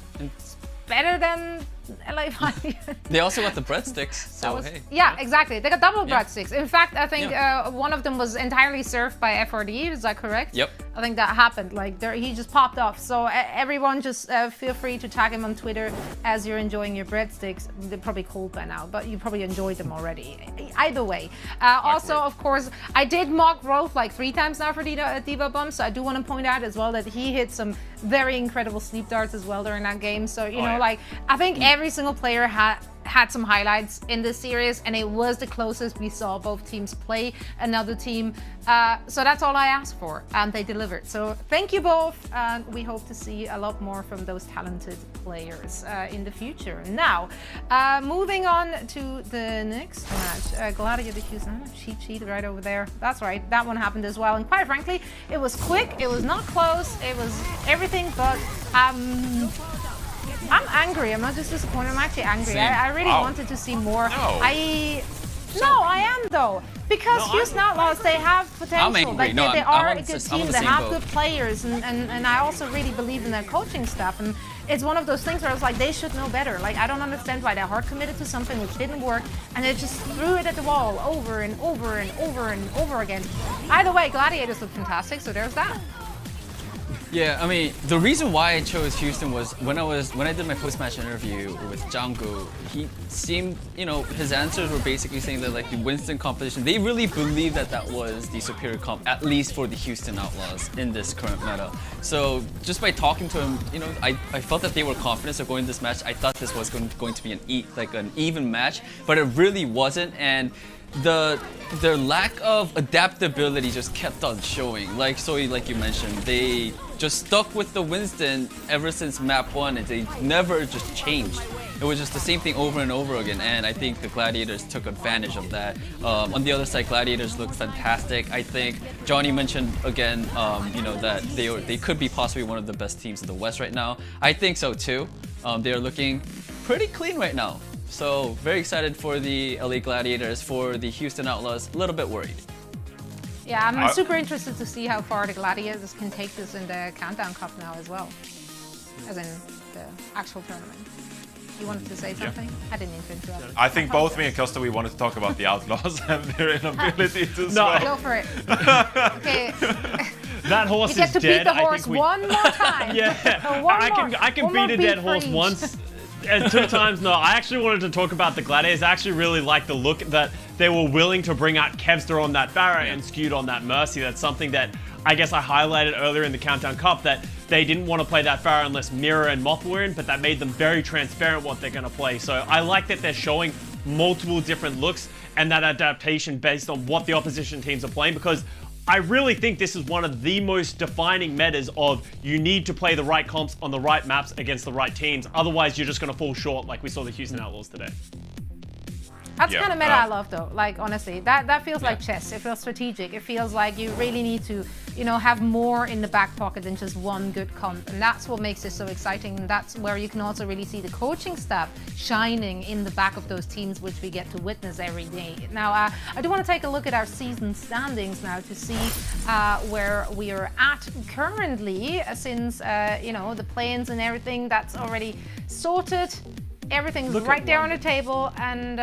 better than LA Valiant. They also got the breadsticks, so hey. Yeah, exactly. They got double breadsticks. In fact, I think one of them was entirely served by FRD. Is that correct? Yep. I think that happened. Like, he just popped off. So everyone just feel free to tag him on Twitter as you're enjoying your breadsticks. They're probably cold by now, but you probably enjoyed them already. Either way. Also, of course, I did mock Rolf like 3 times now for Diva Bomb, so I do want to point out as well that he hit some very incredible sleep darts as well during that game. So, you know, like, I think every single player had some highlights in this series, and it was the closest we saw both teams play another team. So that's all I asked for, and they delivered. So thank you both, and we hope to see a lot more from those talented players in the future. Now, moving on to the next match, Gladiator Houston, cheat sheet right over there. That's right, that one happened as well. And quite frankly, it was quick, it was not close, it was everything but. I'm angry. I'm not just disappointed. I'm actually angry. I really wanted to see more. No. I am though, because Houston Outlaws, they have potential. I'm angry. Like, No, they I'm are on a good the- I'm on team. the They same have boat. good players, and I also really believe in their coaching staff. And it's one of those things where I was like, they should know better. Like, I don't understand why they're hard committed to something which didn't work, and they just threw it at the wall over and over and over and over again. Either way, Gladiators look fantastic. So there's that. Yeah, I mean, the reason why I chose Houston was when I did my post-match interview with Janggu, he seemed, you know, his answers were basically saying that like the Winston competition, they really believe that that was the superior comp, at least for the Houston Outlaws in this current meta. So just by talking to him, you know, I felt that they were confident of going this match. I thought this was going to be an even match, but it really wasn't. And their lack of adaptability just kept on showing. Like you mentioned, they just stuck with the Winston ever since map 1, and they never just changed. It was just the same thing over and over again, and I think the Gladiators took advantage of that. On the other side, Gladiators look fantastic. I think Johnny mentioned again, you know, that they could be possibly one of the best teams in the West right now. I think so too. They are looking pretty clean right now. So very excited for the LA Gladiators. For the Houston Outlaws, a little bit worried. Yeah, I'm super interested to see how far the Gladiators can take this in the Countdown Cup now as well, as in the actual tournament. You wanted to say something? I didn't mean to interrupt. I think both me and Costa, we wanted to talk about the Outlaws and their inability to swell. Go for it. Okay. That horse You get is to dead. beat the horse one more time. Yeah, One I can more beat a beat dead for horse each. once. 2 times, no. I actually wanted to talk about the Gladiators. I actually really like the look that they were willing to bring out Kevster on that Pharah and skewed on that Mercy. That's something that I guess I highlighted earlier in the Countdown Cup, that they didn't want to play that Pharah unless Mira and Moth were in, but that made them very transparent what they're going to play. So I like that they're showing multiple different looks and that adaptation based on what the opposition teams are playing, because I really think this is one of the most defining metas of you need to play the right comps on the right maps against the right teams. Otherwise, you're just going to fall short like we saw the Houston Outlaws today. That's kind of meta I love though. Like honestly, that feels like chess. It feels strategic. It feels like you really need to, you know, have more in the back pocket than just one good comp, and that's what makes it so exciting. And that's where you can also really see the coaching staff shining in the back of those teams, which we get to witness every day. Now, I do want to take a look at our season standings now to see where we are at currently, since you know, the play-ins and everything that's already sorted. Everything's right there on the table, and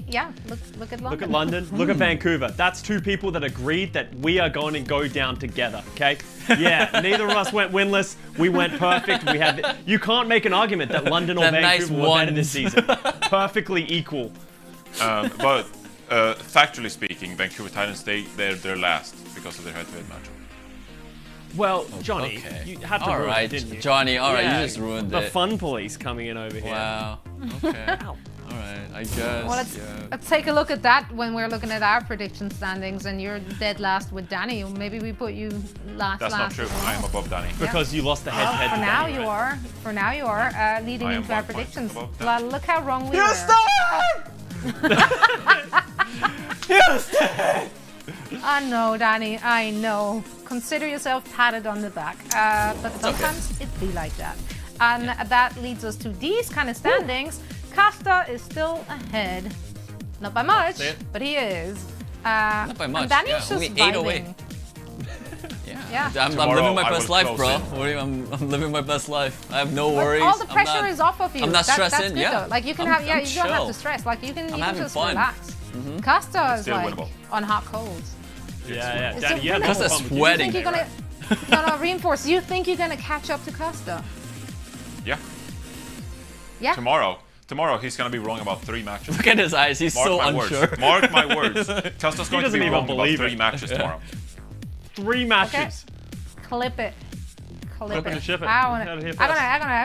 yeah, look at London. Look at London, look at Vancouver. That's 2 people that agreed that we are going to go down together, okay? Yeah, neither of us went winless. We went perfect. We had. You can't make an argument that London or Vancouver were better this season. Perfectly equal. But factually speaking, Vancouver Titans, they're last because of their head-to-head match. Well, Johnny, you had to ruin it, didn't you? Johnny, all right, you just ruined it. The fun police coming in over here. Wow. Okay. All right, I guess. Well, let's take a look at that when we're looking at our prediction standings, and you're dead last with Danny. Maybe we put you last. That's not true. I am above Danny. Because you lost the head-to-head. For now Danny, you right? are. For now you are leading I am into our 1 point predictions. above Well, Danny. look how wrong we were. Houston! I know, Danny. I know. Consider yourself patted on the back. But sometimes it be like that. And that leads us to these kind of standings. Costa is still ahead. Not by much, but he is. Not by much. And Danny's just only 8 away. vibing. Yeah. I'm Tomorrow, living my I best will life, close bro. in. What do you- I'm living my best life. I have no worries. All the pressure is off of you. I'm not stressing. That's good, Yeah. though. Like you can I'm you don't have chill. to stress. Like you can having just fun. relax. Costa is still like winnable. on hot coals. Yeah. It's Danny, so you had winnable. more Costa's fun with sweating. You think you're gonna no, reinforce. You think you're gonna catch up to Costa? Yeah. Yeah. Tomorrow he's gonna be wrong about 3 matches. Look at his eyes. He's Mark so my unsure. words. Mark my words. Costa's going to doesn't be even wrong about believe 3 it. matches tomorrow. 3 matches. Clip it. Clip it and it. ship it. I'm Gotta hear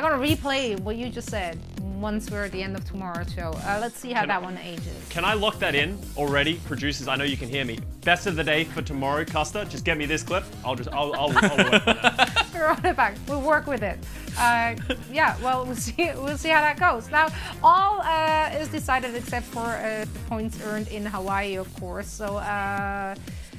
gonna replay what you just said. once we're at the end of tomorrow's show. Let's see how that one ages. Can I lock that in already? Producers, I know you can hear me. Best of the day for tomorrow, Custer. Just get me this clip. I'll work on that. We're on it back. We'll work with it. Yeah, well, we'll see how that goes. Now, all is decided except for the points earned in Hawaii, of course. So,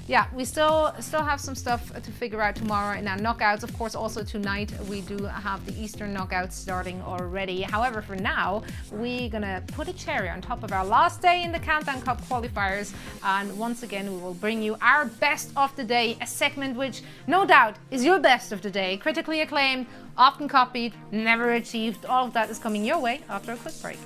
yeah, we still have some stuff to figure out tomorrow in our knockouts. Of course, also tonight we do have the Eastern knockouts starting already. However, for now, we're gonna put a cherry on top of our last day in the Countdown Cup Qualifiers. And once again, we will bring you our best of the day, a segment which, no doubt, is your best of the day. Critically acclaimed, often copied, never achieved. All of that is coming your way after a quick break.